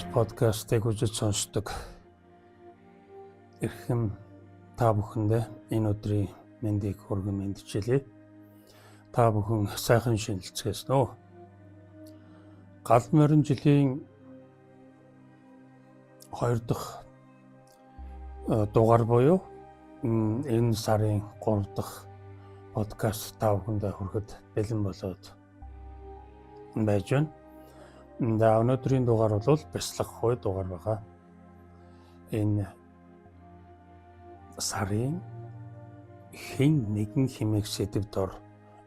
подкастыг үзэж сонсдог эрхэм та бүхэндээ энэ өдрийн мэндийг хүргэн мэдчилье. Та бүхэн сайхан шинэлцгээс нөө. Гал морин жилийн 2 дахь дугаар буюу энэ сарын 3 дахь подкаст та бүхэндээ хүрэхэд бэлэн болоод байж байна. Өнөөдрийн дугаар бол бяцлах хуй дугаар байгаа. Энэ сарын хэн нэгэн хэмээх сэдвд ор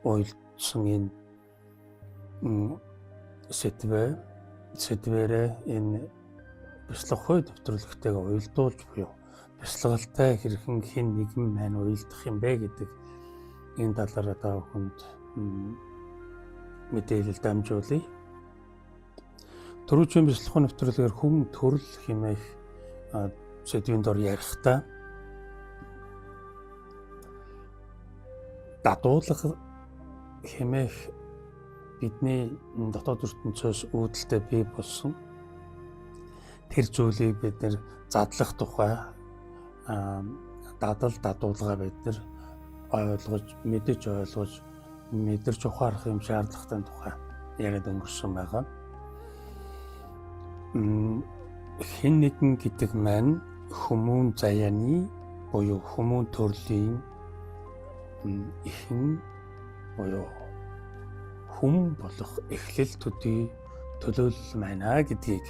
уйлдсан энэ сэдвэрээ энэ бяцлах хуй төвтрөлгтэйг уйлдуулж буюу бяцлагалтай хэрхэн хэн нэгэн маань уйлдах юм бэ гэдэг энэ талаараа та бүхэнд мэдээлэл дамжуулъя. Төрүүчийн бяцлах нэвтрүүлгээр хүн төрөл хэмээх сэдвийн дор ярихдаа дадуулга хэмээх бидний дотоод ертөнцөөс үүдэлтэй бий болсон тэр зүйлийг бид нэр задлах тухай дадуулгаа бид нар мэдэрч ухаарах юм шаардлагатай тухай яриад өнгөрсөн байгаа. Хэн нэгэн гэдэг маань хүмүүн заяаны буюу хүмүүн төрлийн ихэн буюу хүм болох эхлэл төдий төлөөлөл байна гэдгийг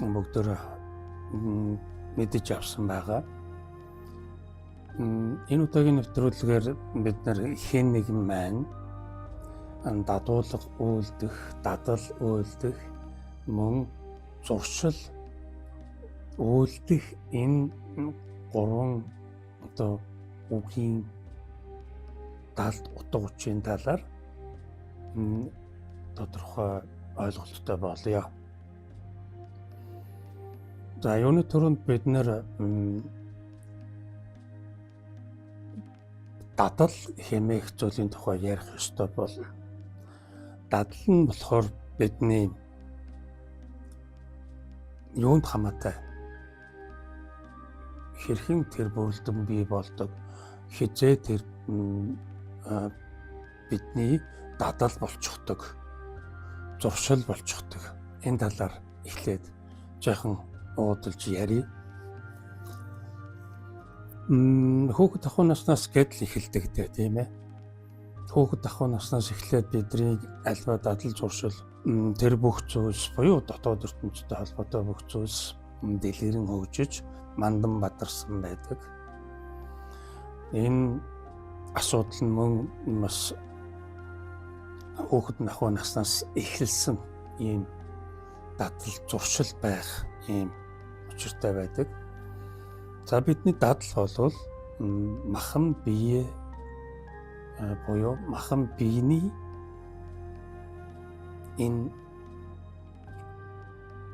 бүгдөө мэдэж авсан байгаа. Энэ удаагийн нэвтрүүлгээр бид нар хэн нэгэн маань дадуулга үйлдэх, дадал үйлдэх, мөн зуршил үйлдэх энэ 3 үгийн талд утга учирын талаар тодорхой ойлголттой болъё. За юуны төрөнд бид нэр дадал хэмээх зүйлийн тухай ярих ёстой болно. Дадал нь болохоор бидний юунд хамаатай хэрхэн тэр бүрэлдэхүүн бий болдог, хизээ тэр бидний дадал болчихдог, зуршил болчихдог энэ талаар эхлээд жоохон уудалж ярив. Хүүхэд ахуй наснаас гэдэл эхэлдэг тийм ээ. Хүүхэд ахуй наснаас эхлээд бидний альва дадал зуршил тэр бүх зүйлс буюу дотоод ертөнцтэй холбоотой бүх зүйлс дэлгэрэн хөгжиж мандан бадарсан байдаг. Энэ асуудал нь мөн бас хүүхэд ахуй наснаас эхэлсэн ийм дадал зуршил байх ийм учиртай байдаг. За бидний дадал бол махан бие буюу махан биений энэ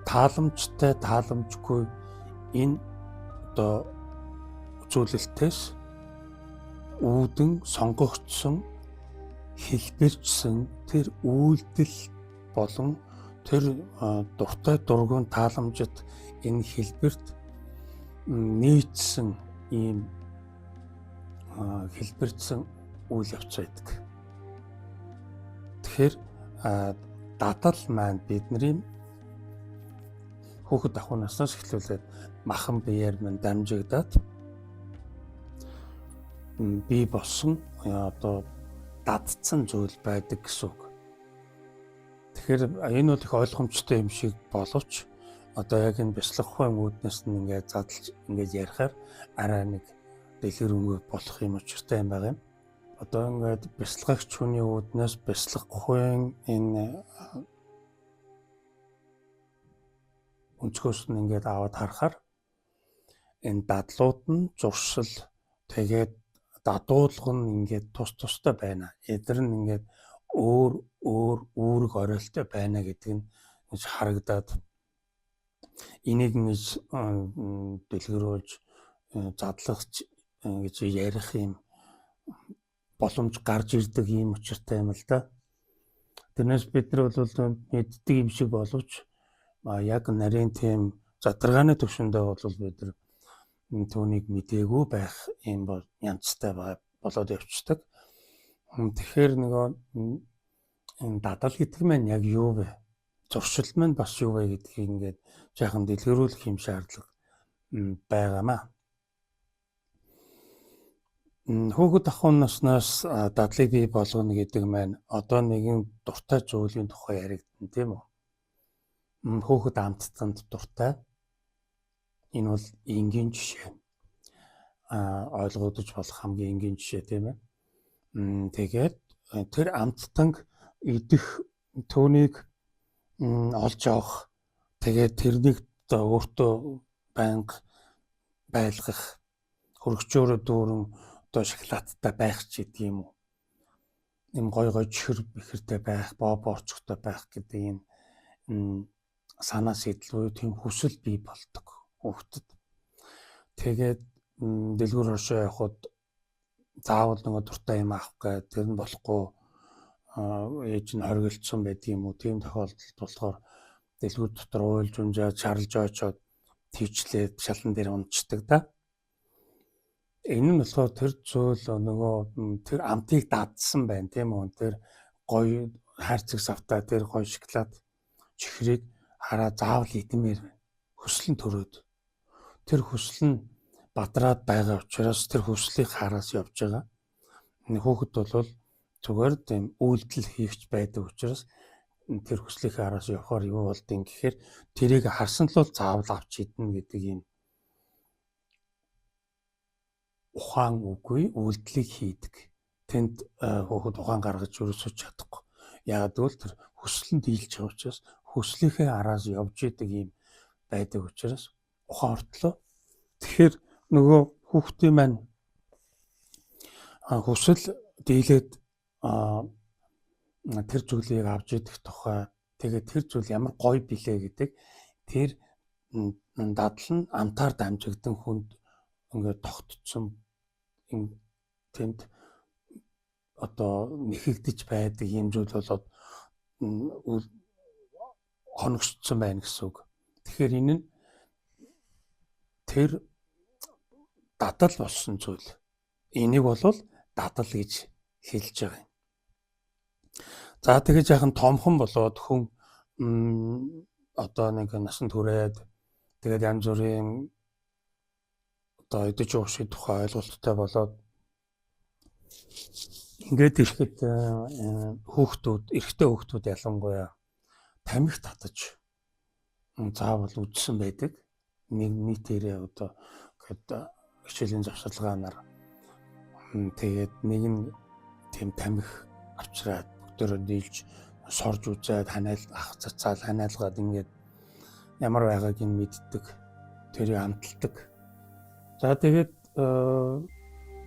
тааламжтай тааламжгүй энэ үзүүлэлтээс үүдэн сонгогдсон хэлбэрчсэн тэр үйлдэл болон тэр дуртай дургуун тааламжид энэ хэлбэрт нийцсэн ийм хэлбэрчсэн үйл явц байдаг. Тэгэхээр дадал маань бидний хүүхэд ахуй наснаас эхлүүлээд махан биеэр мань дамжигдаад бий болсон дадцсан зүйл байдаг гэсэн үг. Тэгэхээр энэ бол их ойлгомжтой юм шиг боловч яг энэ бяцлах хуйн үүднээс нь ингээд задлж ингээд ярихаар арай нэг дэлгэр өнгө болох юм учиртай юм байгаа юм. Ингээд бяцлагч хүний үүднээс бяцлах хуйн энэ өнцгөөс нь ингээд аваад харахаар энэ дадлууд нь зуршил тэгээд дадуулга нь ингээд тус тустай байна. Эдгээр нь ингээд өөр үүрэг оройлтой байна гэдэг нь харагдаад энийг ингэж дэлгэрүүлж задлагч гэж ярих юм боломж гарч ирдэг юм учиртай юм л да. Тэрнээс бид нар бол мэддэг юм шиг боловч яг нарийн тийм задаргааны түвшиндээ бол бид нар түүнийг мдээгүй байх юм бол янзтай болоод явцдаг. Тэгэхээр нөгөө энэ дадал гэдэг маань яг юу вэ? Зуршил маань бас юу вэ гэдгийг ингээд жаахан дэлгэрүүлэх юм шаардлага байгаамаа. Хүүхэд ахуйн наснаас дадлыг бий болгоно гэдэг маань одоо нэгэн дуртай зүйлийн тухай яригдана тийм үү? Хүүхэд амттанд дуртай. Энэ бол энгийн жишээ. Ойлгогдож болох хамгийн энгийн жишээ тийм ээ. Тэгээд тэр амттанг идэх түүнийг олж авах. Тэгээд тэрнийг өөртөө байнга байлгах, хөргөчөөрөө дүүрэн одоо шоколадтай байх ч гэдэг юм уу. Им гой чихэр бэхэртэй байх, боо боорчтой байх гэдэг энэ санаа сэтэл буюу тийм хүсэл бий болдог хүүхдэд. Тэгээд дэлгүүр хошоо явахад заавал нөгөө дуртай юм авах гэдэг тэр нь болохгүй ээж нь хоригдсон байдаг юм уу. Тийм тохиолдолд болохоор дэлгүүр дотор уйлж унжаад шарлж очоод твчлээд шалан дээр унцдаг да. Энэ нь болохоор тэр зүйл нөгөө тэр амтыг дадсан байна тийм үү. Тэр гоё хайрцаг савтаа тэр гоё шоколад чихрийг хараа заавал идмээр байна. Хүсэл нь төрөөд. Тэр хүсэл нь бадраад байгаа учраас тэр хүслийг хараас явж байгаа. Хүүхэд бол зүгээр тийм үйлдэл хийвч байдаг учраас тэр хүслийг хараас явахаар юу болдгийг гэхээр тэрийг харсан л заавал авч идэнэ гэдэг юм ухаан үгүй үйлдэлийг хийдэг. Тэнд хүүхэд ухаан гаргаж өрөөсөж чадахгүй. Яагаад гэвэл тэр хүсэл нь дийлж байгаа учраас хүслийнхээ араас явж идэг юм байдаг учраас ухаан ортлоо. Тэгэхээр нөгөө хүүхдийн маань хүсэл дийлээд тэр зүйлийг авч идэх тухай тэгээд тэр зүйл ямар гоё билээ гэдэг тэр дадал нь амтаар дамжигдан хүнд ингээд тогтцсон тэнд одоо нэхэгдэж байдаг юм зүйл болоод хоногшдсон байна гэсэн үг. Тэгэхээр энэ нь тэр дадал болсон зүйл. Энийг бол дадал гэж хэлж байгаа юм. За тэгээд яахан томхон болоод хүн одоо нэг насанд хүрээд тэгээд янз бүрийн одоо идэж уушиг тухай ойлголттой болоод ингээд ирэхэд хүүхдүүд, эрэгтэй хүүхдүүд ялангуяа тамхи татаж заавал үдсэн байдаг. Нэг нийтээрээ одоо гэхэд хичээлийн завсарлагаанаар тэгээд нэг нь тийм тамхи авчраад бүгдөө дийлж сорж үзээд ах цацаал ханиалгаад ингээд ямар байгааг нь мэддэг. Тэрийг амталдаг. За тэгээд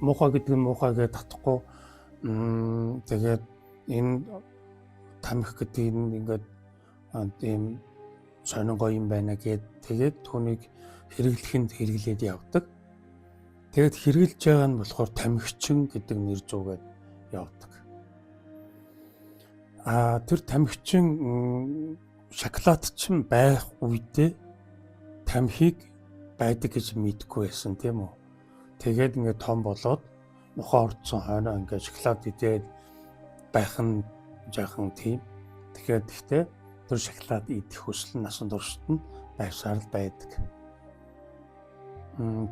муухай гэдэг нь муухайгээ татахгүй тэгээд энэ тамхи гэдэг нь ингээд тийм сонин гоё юм байна гэд тэгээд түүнийг хэрэглэхэнд хэрэглээд явдаг. Тэгээд хэрэглэж байгаа нь болохоор тамхичин гэдэг нэр зүүгээд явдаг. Тэр тамхичин шоколадчин байх үедээ тамхиг байдаг гэж мэдгүй байсан тийм үү. Тэгээд ингээд том болоод нухаа орцсон хойноо ингээд шоколад идээд байх нь жаахан тийм. Тэгэхээр тэр шоколад идэх хүсэл насан туршид нь байсаар л байдаг.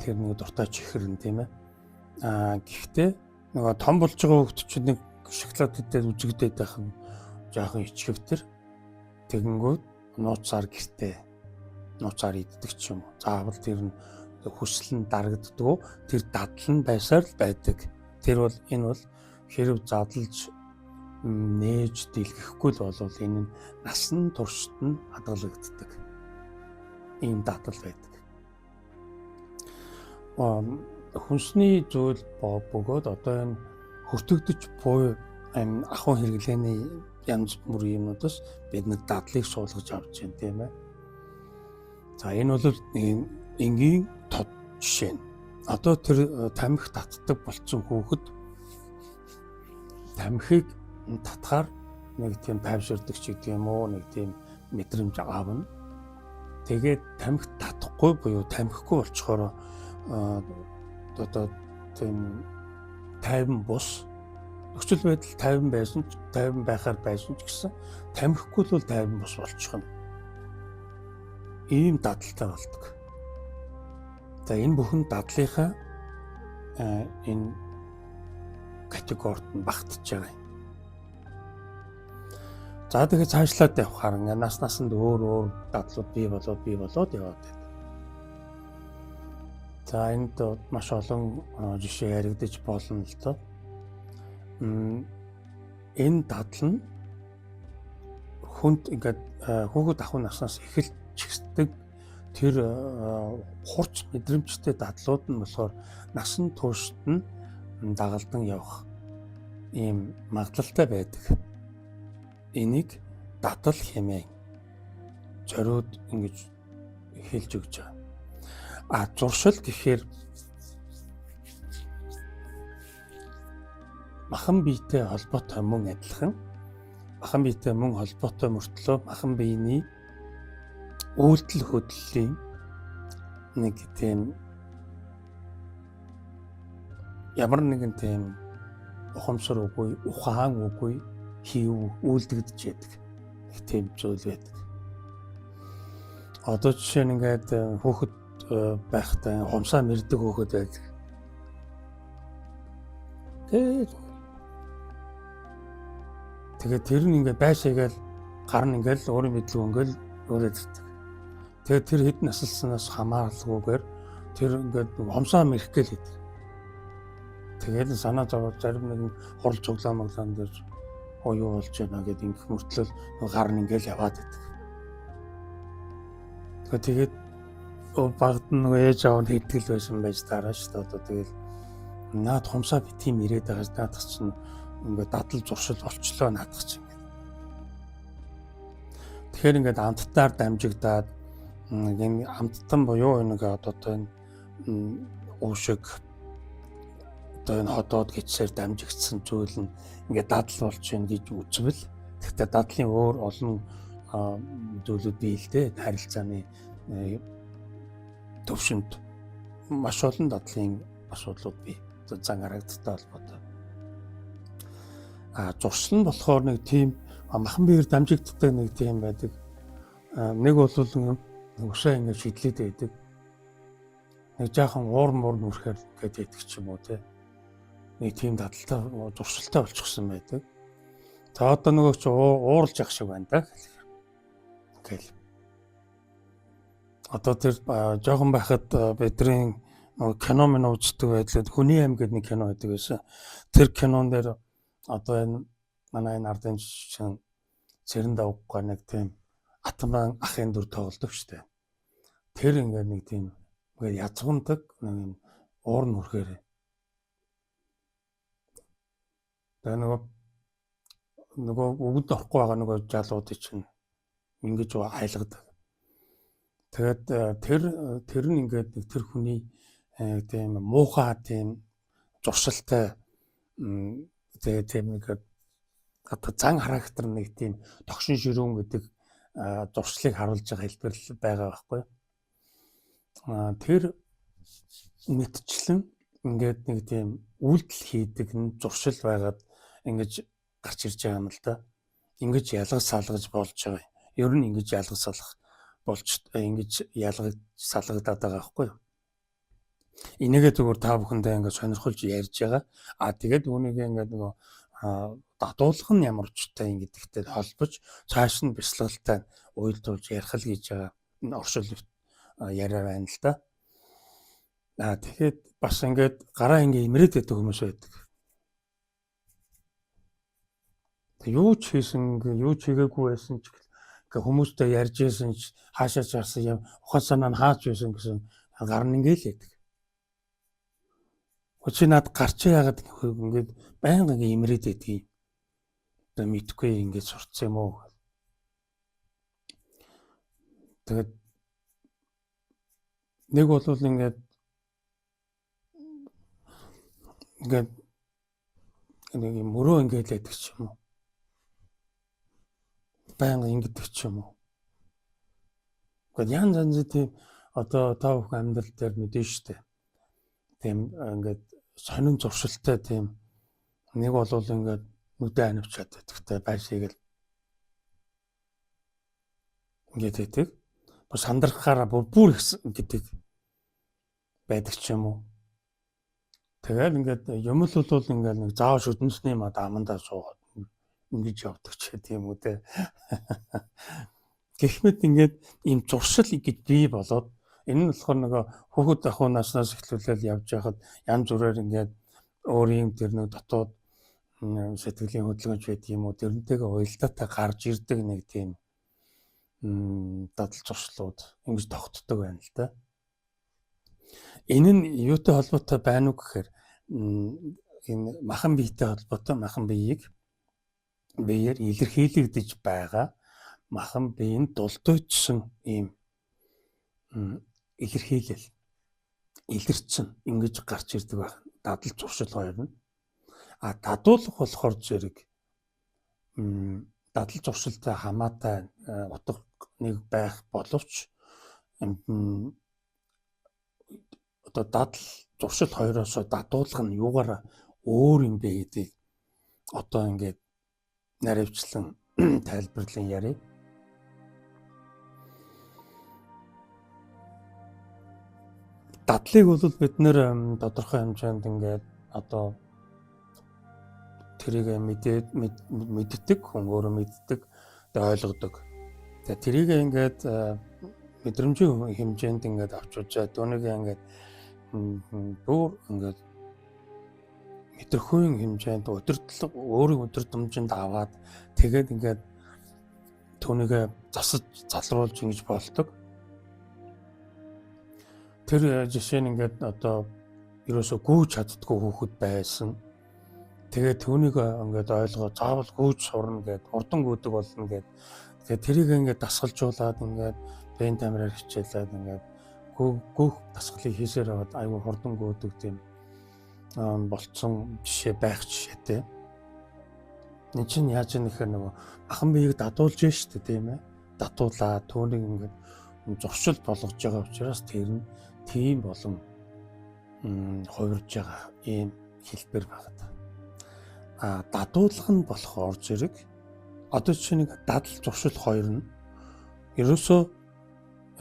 Тэр нэг дуртай чихрэн тийм ээ. Гэхдээ нөгөө том болж байгаа хүүхд чинь нэг шоколад идээд үзэгдээд байх нь жаахан ичгэвтер. Тэгэнгүүт нууцаар гэртээ нууцаар иддэг ч юм уу. Заавал тэр нь хүсэл нь дарагддаг. Тэр дадал нь байсаар л байдаг. Тэр бол энэ бол хэрв задлж нээж дэлгэхгүй л болвол энэ нь насан туршид нь хадгалагддаг. Ийм дадал байдаг. Хүнсний зүйл бөгөөд одоо энэ хүртэгдэж буй ахуйн хэрэглээний янз бүрийн юмудаас бид нэг дадлыг суулгаж авч байна тийм ээ. За энэ бол энгийн тод жишээ. Одоо тэр тамхи татдаг болсон хүүхэд тамхиг татхаар нэг тийм тайвширдаг ч гэдэг юм уу, нэг тийм мэдрэмж авна. Тэгээд тамхи татахгүй буюу тамхигүй болчохоор одоо тийм тайван бус нөхцөл байдал тайван байхаар байсан ч гэсэн тамхигүй л тайван бус болчих нь. Ийм дадалтай болдог. За энэ бүхэн дадлынхаа энэ категорид нь багтж байгаа юм. За тэгээд цаашлаад явхаар насанд өөр дадлууд бий болоод яваад байна. За энд маш олон жишээ яригдаж болно л доо. Энэ дадал нь хүнд ингээд хүүхэд ахуй наснаас эхэлж чигсдэг тэр хурц мэдрэмжтэй дадлууд нь болохоор насан туршид нь дагалдан явах ийм магадлалтай байдаг. Энийг дадал хэмээн зориуд ингэж хэлж өгч байгаа. Зуршил гэхээр махан биетэй холбоотой мөн адилхан. Махан биетэй мөн холбоотой мөртлөө махан биений үйлдэл хөдлөлийн нэг тийм ямар нэгэн тийм ухамсар үгүй, ухаан үгүй хийв үйлдэгдэж яадаг. Их тийм зүйл байдаг. Одоо жишээ нь ингээд хүүхэд байхдаа хумсаа мэрдэг хүүхэд байдаг. Тэгээд тэр нь ингээд байшаагээл гар нь ингээд өөрийн мэдлэг ингээд өрөөд ирдэг. Тэгээд тэр хэд насалснаас хамааралгүйгээр тэр ингээд хумсаа мэрх гээл хэдэг. Тэгээд санаа зовоод зарим нэгэн хурал цуглаан дээр юу болж байна гэдэг ингэх мөртлөө гар нь ингээд яваад байдаг. Тэгээд багт нь ээж аав нь хэдгэл байсан байж дараа шүү дээ. Одоо тэгэл наад хумсаа бит юм ирээд байгаа наадах чинь ингээд дадал зуршил болчлоо наадах чинь. Тэгэхээр ингээд амттаар дамжигдаад энэ амттан буюу нэг одоо энэ уушиг одоо энэ ходоод гिचсээр дамжигдсан зүйл нь ингээд дадал болж байна гэж үзвэл тэгтээ дадлын өөр олон зүйлүүд бий л дээ. Харилцааны төвшөнд маш олон дадлын асуудлууд бий. Зан харагдaltaй холбоотой. Зуршил нь болохоор нэг тийм махан биеэр дамжигддаг нэг тийм байдаг. Нэг бол өсөө ингэ шидлээд байдаг. Нэг жаахан уур нүрхээр гээд байдаг ч юм уу те. Нэг тийм дадалтай зуршилтай болчихсон байдаг. За одоо нөгөө чи ууралж явах шиг байна да. Гэл. Одоо тэр жоохон байхад бидний нөгөө кино мөн үздэг байдлаар Хүний аим гэдэг нэг кино байдаг байсан. Тэр кинон дээр одоо энэ манай энэ ардын жишээ цэрэн давггүй нэг тийм атаман ахын дүр тоглодог штэ. Тэр ингээд нэг тийм ингээд язгамдаг нэг уур нүрхээр. Тэгээ нөгөө өгд орохгүй байгаа нөгөө жалуудыг чинь ингэж айлгадаг. Тэгээд тэр нь ингээд нэг тэр хүний тийм муухай тийм зуршилтай тэгээд тийм нэг одоо зан характер нэг тийм тогшин ширүүн гэдэг зуршлыг харуулж байгаа хэлбэр байгаа байхгүй. Тэр мэдчлэн ингээд нэг тийм үйлдэл хийдэг нь зуршил байгаад ингэж гарч ирж байгаа юм л да. Ингэж ялгаж салгаж болж байгаа. Ер нь ингэж ялгаж салгах болж ингэж ялгаж салгадаад байгаа байхгүй. Энийгээ зүгээр та бүхэндээ ингээд сонирхолж ярьж байгаа. Тэгээд үүнийг ингээд нөгөө дадуулах нь ямар учиртай юм гэдэгтэй холбож цааш нь бясалгалтай уйлдуулж ярих л гэж байгаа. Энэ оршил яриа байна л да. Тэгэхээр бас ингээд гараа ингээд имрээд байдаг хүмүүс байдаг. Юу ч хийсэн, юу ч хийгээгүй байсан ч ингээд хүмүүстэй ярьж байсан ч хаашаа чарсан юм ухаан санаа нь хаач байсан гэсэн гар нь ингээд л байдаг. Өчигдөр над гарч яагаад ингээд байнга ингээд имрээд байдгийг одоо мэдгүй ингээд сурцсан юм уу. Тэгээд нэг бол ингээд нэг мөрөө ингээд л байдаг ч юм уу. Байнга ингэдэг ч юм уу. Гэхдээ янз янзын тийм одоо та бүхэн амьдрал дээр мэдэн штэ. Тийм ингээд сонин зуршилтай тийм нэг бол ингээд нүдэ анивчаад байдагтай байшийг л ингээд хэдэг. Бүр сандрахаараа бүр их гэдэг байдаг ч юм уу. Тэгээд ингээд юм л бол ингээд нэг заав шүдэнсний мад амандаа суугаад ингэж явдаг ч гэдэм үү те. Гэхмэд ингээд ийм зуршил гэж бий болоод энэ нь болохоор нөгөө хүүхэд ахуй наснаас эхлүүлэл явж байхад янз бүрээр ингээд өөрийн тэр нэг дотоод сэтгэлийн хөдөлгөөнч байдаг юм уу тэрнтэйгээ уялдаатай гарч ирдэг нэг тийм дадал зуршлууд ингэж тогтдог байна л да. Энэ нь юутай холбоотой байна уу гэхээр энэ махан биетэй холбоотой махан биеийг биеэр илэрхийлэгдэж байгаа махан биеийн дулдуйчсан ийм илэрхийлэл илэрчин ингэж гарч ирдэг байх дадал зуршил хоёр нь дадуулах болохоор зэрэг дадал зуршилтай хамаатай утга нэг байх боловч одоо дадал зуршил хоёроос дадуулах нь юугаараа өөр юм бэ гэдгийг одоо ингээд наривчлан тайлбарлан ярив. Дадлыг бол бид нэр тодорхой хэмжээнд ингээд одоо тэрийг мэддэг хүн өөрөө мэддэг ойлгодог. За тэрийг ингээд мэдрэмжийн хэмжээнд ингээд авч үзээд түүнийг ингээд бүр ингээд мэдрэхүйн хэмжээнд удирдлага өөрийн удирдамжинд аваад тэгээд ингээд түүнийг засаж залруулж ингэж болдог. Тэр жишээ нь ингээд одоо ерөөсө гүйж чаддгүй хүүхэд байсан. Тэгээд түүнийг ингээд ойлгоо заавал гүйж сурна гэд хурдан гүйдэг болно гэд. Тэгээд тэрийг ингээд дасгалжуулаад ингээд бен тамираар хичээлээд ингээд гүйх дасгалыг хийсээр аваад айгүй хурдан гүйдэг тийм болцсон жишээ байх жишээтэй. Энд чинь яаж нэхэр нөгөө махан биеийг дадуулж штэ тийм ээ. Дадуулаа түүнийг ингээд зуршил болгож байгаа учраас тэр нь тийм болон хувирж байгаа ийм хэлбэр байна. Дадуулах нь болохоор зэрэг одоо чинь нэг дадал зуршил хоёр нь ерөөсөө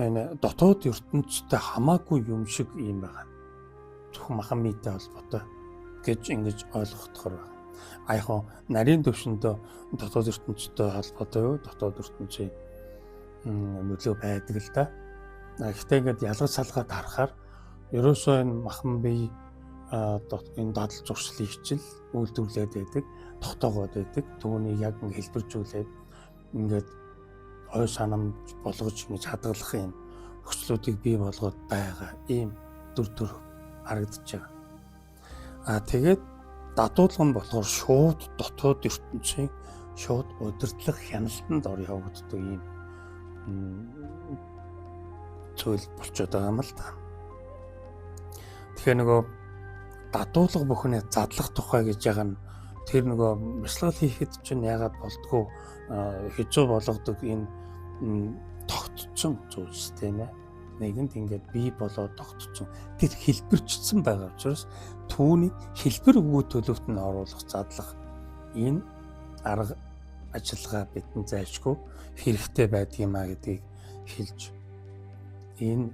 энэ дотоод ертөнцтэй хамаагүй юм шиг юм байна. Зөвхөн махан биетэй холбоотой гэж ингэж ойлгохдохор байна. Яг нарийн төвшөндөө дотоод ертөнцтэй холбоотой юу? Дотоод ертөнцийн нөлөө байдаг л да. Гэхдээ ингээд ялгаж салгаад харахаар ерөөсөө энэ махан бие энэ дадал зуршлын хичээл үйлдвэрлээд байдаг, тогтоогоод байдаг. Түүнийг яг ингэ хэлбэржүүлээд ингээд ой санамж болгож ингэж хадгалах юм нөхцлүүдийг бий болгоод байгаа ийм төр харагдаж байгаа. Тэгээд дадуулга нь болохоор шууд дотоод ертөнцийн шууд удирдлах хяналтанд ор явагддаг ийм зүйл болчиход байгаа юм л да. Тэгэхээр нөгөө дадуулга бүхнээ задлах тухай гэж байгаа нь тэр нөгөө бясалгал хийхэд чинь яагаад болдгоо хэцүү болгодог энэ тогтцсон зүйлс тийм ээ. Нэгэнд ингээд бий болоод тогтцсон тэр хэлбэрчсэн байгаа учраас түүний хэлбэр өгөө төлөвт нь оруулах задлах энэ арга ажиллагаа бидэн зайлшгүй хэрэгтэй байдгиймаа гэдгийг хэлж энэ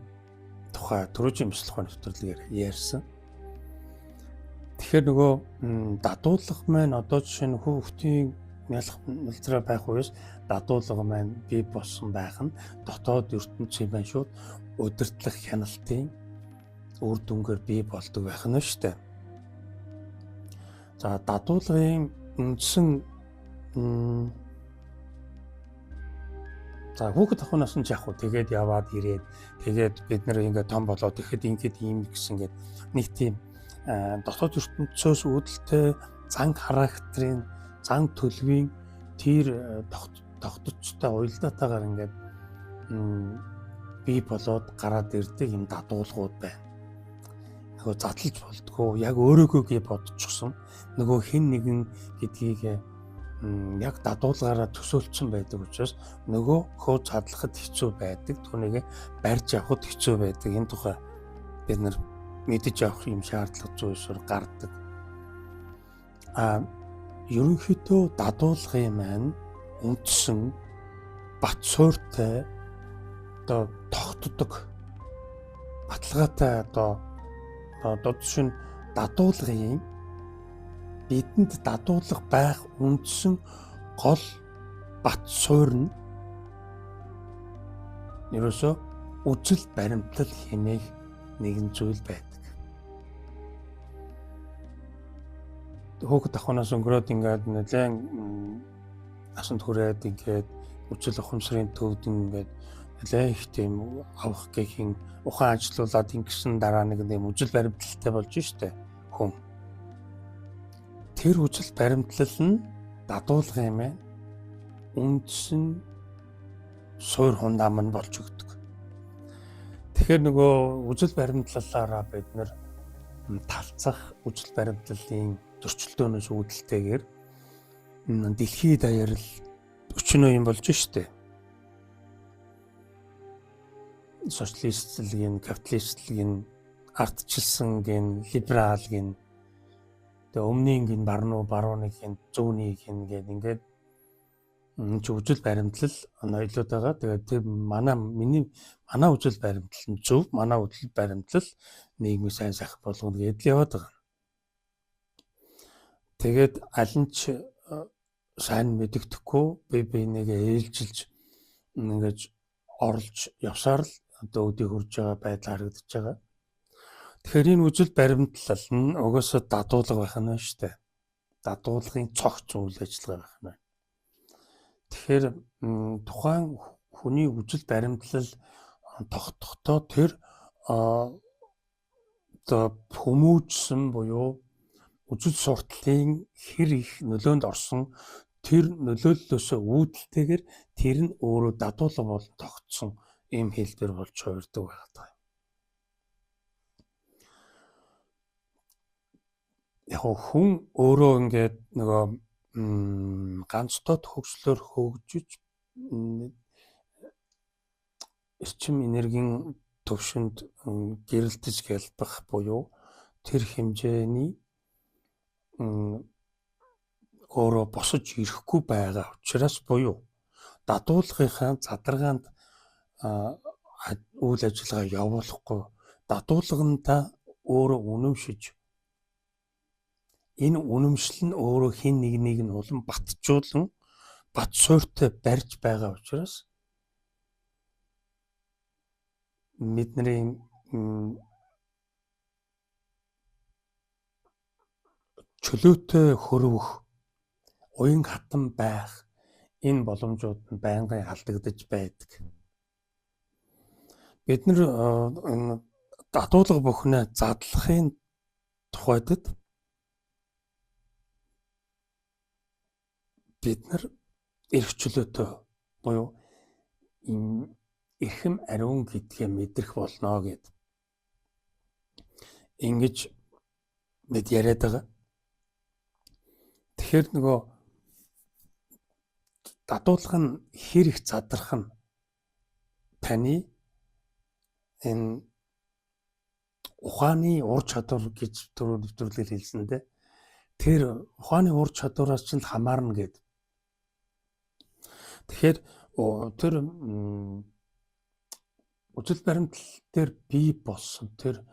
тухай төрөжийн бясалгын нэвтрэлгээр ярьсан. Тэгэхээр нөгөө дадуулах маань одоо жишээ нь хүүхдийн нэлзрээ байх үеэс дадуулга маань бий болсон байх нь дотоод ертөнцийн маань шууд удирдлах хяналтын үр дүнгээр бий болдог байх нь шүү дээ. За дадуулгын үндсэн за хүүхэд ахуйнаас нь яг тэгээд яваад ирээд тэгээд бид нэр ингээд том болоод ихэд ингээд ийм гэсэн ингээд нэг тийм дотоод ертөнцөөс үүдэлтэй зан характерын зан төлөвийн тэр тогтцтой уялдаатайгаар ингээд бий болоод гараад ирдэг юм дадуулгууд байна. Нөгөө задлж болдгоо яг өөрөөгөө бодчихсон нөгөө хэн нэгэн гэдгийг яг дадуулгаараа төсөөлсөн байдаг учраас нөгөө хөө задлахад хэцүү байдаг. Түүнийг барьж авахд хэцүү байдаг. Энэ тухай бид нар мэдэж авах юм шаардлага зүйлсээр гардаг. Ерөнхийдөө дадуулгын маань үндсэн бат суурьтай одоо тогтдог баталгаатай одоо жишээ нь дадуулгын бидэнд дадуулга байх үндсэн гол бат суурь нь ерөөсөө үжил баримтлал хэмээх нэгэн зүйл байдаг. Хөөхд ахнаас өнгөрөөд ингээд нэлээд насанд хүрээд ингээд үжил ухамсарын төвд ингээд нэлээд их тийм авах гэхийн ухаан ажилуулад ингэсэн дараа нэг юм үжил баримтлалтай болж штэ хүн. Тэр үжил баримтлал нь дадуулгын маань үндсэн суур хундам нь болж өгдөг. Тэгэхээр нөгөө үжил баримтлалаараа бид нар талцах үжил баримтлалын зөрчилдөөнөөс үүдэлтэйгээр дэлхийд даяар л өчнөө юм болж штэ. Социалистлын, капиталистлын, ардчилсан гин, либерал гин, тэгээ өмнгийн гин барууныг гин, зүүнийг гин гээд ингээд үжил баримтлал ноёлоод байгаа. Тэгээд тэр манай үжил баримтлал нь зөв, манай үжил баримтлал нийгмийн сайн сайхан болгоно гэдэл яваад байгаа. Тэгээд аль нь ч сайн мэдэгдэхгүй би нэгээ ээлжилж ингэж орлож явсаар л одоо өдий хурж байгаа байдал харагдаж байгаа. Тэгэхээр энэ үжил баримтлал нь угаасаа дадуулга байх нь шүү дээ. Дадуулгын цогц үйл ажиллагаа байх нь. Тэгэхээр тухайн хүний үжил баримтлал тогтохдоо тэр одоо хүмүүжсэн буюу үжил суртлын хэр их нөлөөнд орсон тэр нөлөөллөөсөө үүдэлтэйгээр тэр нь өөрөө дадуулга болон тогтсон ийм хэлбэр болж хувирдаг байдаг. Яг хүн өөрөө ингээд нөгөө ганцдоо хөгжлөөр хөгжиж эрчим энергийн төвшөнд гэрэлтэж гэлбэх буюу тэр хэмжээний өөрөө босож ирэхгүй байгаа учраас буюу дадуулгынхаа задаргаанд үйл ажиллагаа явуулахгүй дадуулгандаа өөрөө үнэмшиж энэ үнэмшил нь өөрөө хин нэг нь улам батжуулан бат суурьтай барьж байгаа учраас бидний чөлөөтэй хөрвөх уян хатан байх энэ боломжууд нь байнгын алдагдаж байдаг. Бид нар дадуулга бүхнээ задлахын тухайд бид нар эрх чөлөөтэй буюу эрхэм ариун гэдгээ мэдрэх болно гэд ингэж бид яриад байгаа. Тэгэхээр нөгөө дадуулга нь хэр их задрах нь таны энэ ухааны ур чадвар гэж төвлөрөл хэлсэндээ тэр ухааны ур чадвараас ч хамаарна гэд. Тэгэхээр тэр үжил баримтлал дээр бий болсон тэр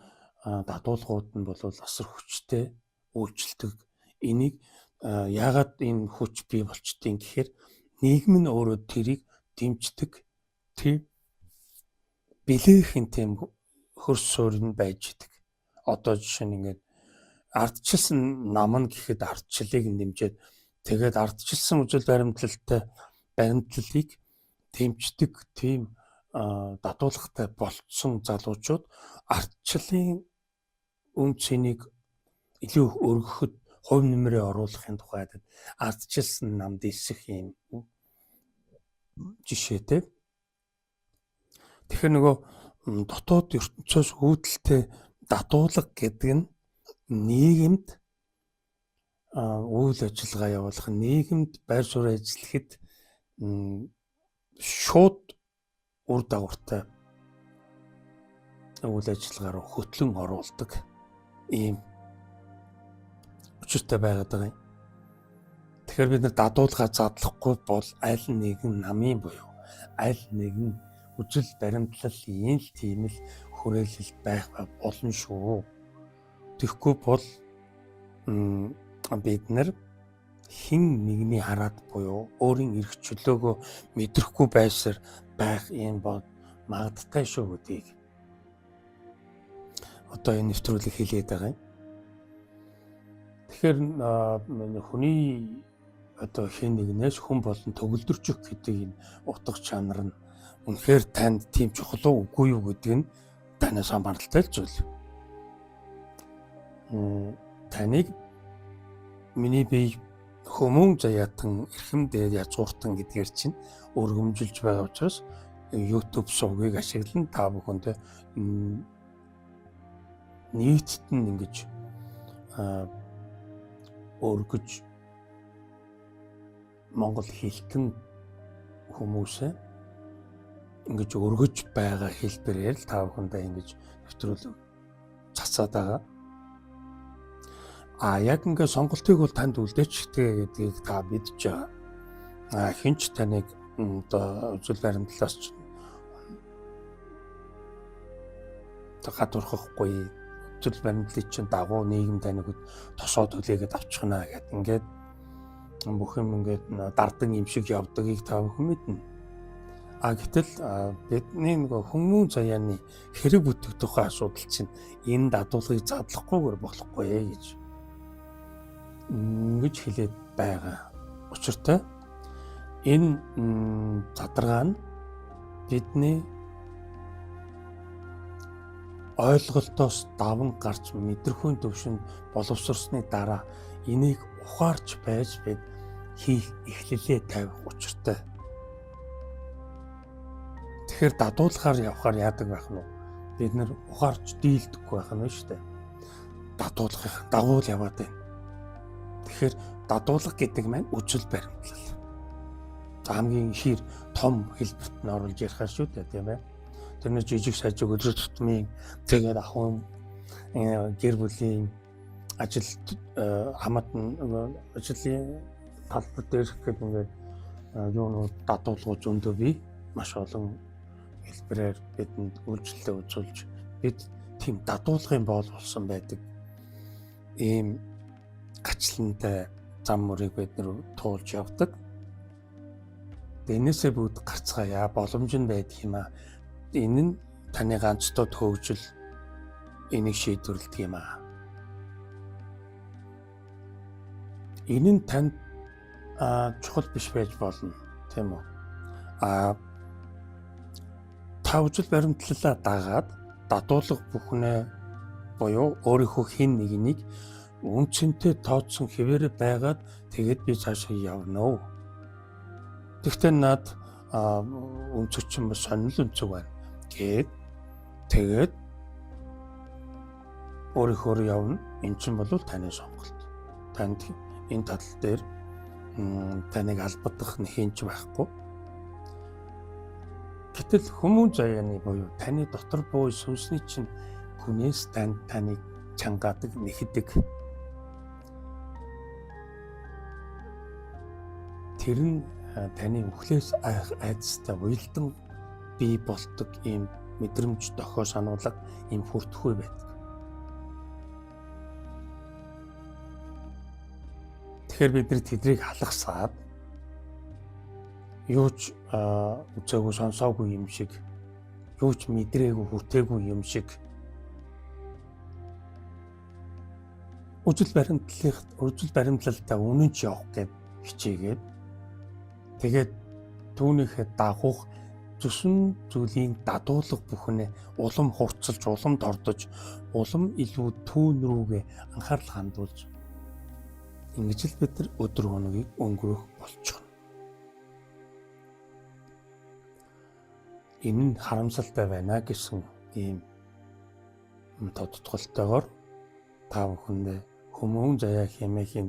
дадуулгууд нь бол асар хүчтэй үйлчлдэг. Энийг яагаад энэ хүч бий болчдгийг гэхээр нийгэм нь өөрөө тэрийг дэмждэг тийм билээхэн тийм хөрс суурь нь байж идэг. Одоо жишээ нь ингээд ардчилсан нам нь гэхэд ардчлалыг дэмжиж тэгээд ардчилсан үжил баримтлалтай баримтлалыг дэмждэг тийм дадуулгатай болцсон залуучууд ардчлалын үн цэнийг илүү өргөхөд хувь нэмрээ оруулахын тухайд ардчилсан намд исэх юм жишээтэй. Тэгэхээр нөгөө дотоод ертөнцөөс үүдэлтэй дадуулга гэдэг нь нийгэмд үйл ажиллагаа явуулах, нийгэмд байр суурь ажиллахад шууд үр дагавартай үйл ажиллагаа руу хөтлөн оруулдаг ийм учиртай байгаад байгаа юм. Тэгэхээр бид нар дадуулгаа задлахгүй бол аль нэгэн намын буюу аль нэгэн үжил баримтлалын л тийм л хүрээлэл байх болно шүү. Тэгэхгүй бол бид нар хин нэгний хараад буюу өөрийн эрх чөлөөгөө мэдрэхгүй байсаар байх юм бол магадтай шүү гэдгийг одоо энэ нэвтрүүлэг хэлээд байгаа юм. Тэгэхээр хүний одоо хин нэгнээс хүн болон төгөлдрчих гэдэг энэ утга чанар нь үнэхээр танд тийм чухал үгүй юу гэдэг нь танаас хамааралтай л зүйл. Таныг миний бие хүмүүн заяатан эрхэм дээр язгууртан гэдгээр чинь өргөмжилж байгаа учраас YouTube сувгийг ашиглан та бүхэндээ нийтд нь ингэж өргөж монгол хэлтэн хүмүүсээ ингэж өргөж байгаа хэлбэрээр л та бүхэндээ ингэж нэвтрүүлэг цацаад байгаа. Яг ингээд сонголтыг бол танд үлдээчихтэй гэдгийг та мэдж байгаа. Хинч таныг одоо үзэл баримтлалаас ч гадуурхахгүй үзэл баримтлалын чинь дагуу нийгэм таныг тосоод хүлээгээд авчихна гэдэг ингээд бүх юм ингээд дардан юм шиг явдгийг та бүхэн мэднэ. Гэтэл бидний нөгөө хүмүүн заяаны хэрэг бүтэх тухай асуудал чинь энэ дадуулгыг задлахгүйгээр болохгүй гэж ингэж хэлээд байгаа. Учиртай энэ задаргаа нь бидний ойлголтоос даван гарч мэдрэхүйн төвшөнд боловсрсны дараа энийг ухаарч байж бид хийх эхлэлээ тавих учиртай. Тэгэхээр дадуулахаар явахаар яадаг байх нь бид нар ухаарч дийлдэхгүй байх нь шүү дээ. Дадуулах дагуул яваад байна. Тэгэхээр дадуулах гэдэг маань үжил баримтлал. Хамгийн ихэр том хэлбэрт нь оруулж ярих шүү дээ, тийм ээ. Тэр жижиг сажиг өдөр тутмын тэгээд ахын гэр бүлийн ажил хамаатан ажлын талбар дээр гэдэг ингээд юунууд дадуулгууд зөндөө бий. Маш олон хэлбэрээр бидэнд үйлчлэлээ үзүүлж бид тийм дадуулгын боол болсон байдаг. Ийм гачлантай зам мөрийг бид нар туулж явдаг. Энээсээ бүгд гарцгаая, боломж нь байдаг юм аа. Энэ нь таны ганцдод хөгжил энийг шийдвэрлэдэг юм аа. Энэ нь танд чухал биш байж болно, тийм үү? Та үжил баримтлалаа дагаад дадуулга бүхнээ буюу өөрийнхөө хин нэгнийг үнцэнтэй тооцсон хэвээр байгаад тэгээд би цаашаа явна. Тэгтээ над үнцөчм сонирхол үнцэг байна гэд тэгээд өөрийнхөө явна. Энэ чинь бол таны сонголт. Танд энэ тал дээр таныг албадах нэхинч байхгүй. Гэтэл хүмүүн заяаны буюу таны дотор буу сүнсний чинь хүнээс таныг чангаадаг, нэхдэг. Тэр нь таны үхлээс айдастай уялдан бий болдог ийм мэдрэмж дохио сануулга ийм хүртэхгүй байдаг. Тэгэхээр бид нар тэдрийг халахсаад юу ч үзээгүй сонсоогүй юм шиг, юу ч мэдрээгүй хүртээгүй юм шиг үжил баримтлалтай үнэн ч явах гэж хичээгээд тэгээд түүнийхээ дагуух зүсэн зүйлийн дадуулга бүхнээ улам хурцлж, улам дордож, улам илүү түүн рүүгээ анхаарал хандуулж ингэж л бид нар өдөр хоногийг өнгөрөх болчихно. Энэ нь харамсалтай байна гэсэн ийм тодтголтойгоор та бүхэндээ хүмүүн заяа хэмээхийн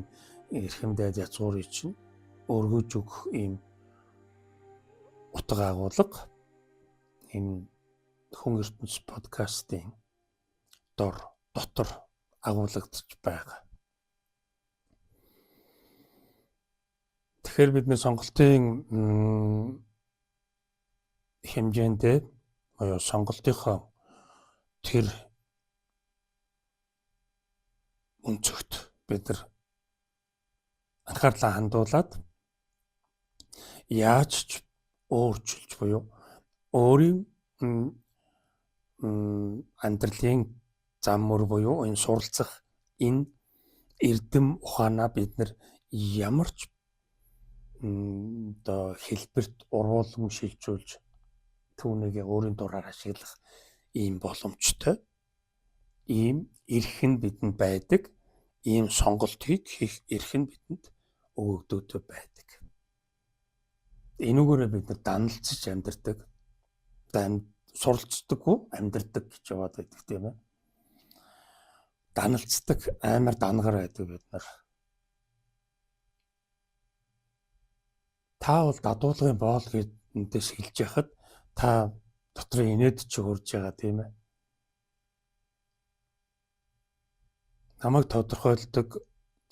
эрхэмдээд язгуурыг чинь өргөж өгөх ийм утга агуулга энэ хүн ертөнц подкастын дотор агуулгадж байгаа. Тэгэхээр бид нэр сонголтын хэмжээндээ буюу сонголтынхоо тэр өнцөгт бид нар анхаарлаа хандуулад яаж ч өөрчилж буюу өөрийн амьдралын зам мөр буюу энэ суралцах энэ эрдэм ухаанаа бид нар ямар ч хэлбэрт уруулан шилжүүлж түүнийг өөрийн дураар ашиглах ийм боломжтой ийм эрх нь бидэнд байдаг, ийм сонголтыг хийх эрх нь бидэнд өгөгдөөд байдаг. Энүүгээрээ бид нар даналцж амьдардаг, суралцдаггүй амьдардаг гэж яваад байдаг тийм ээ. Даналцдаг амар дангар байдаг бид нар. Та бол дадуулгын боол гэдэнтэйс хэлж яхад та дотрын инээд чи хурж байгаа тийм ээ. Намайг тодорхойлдог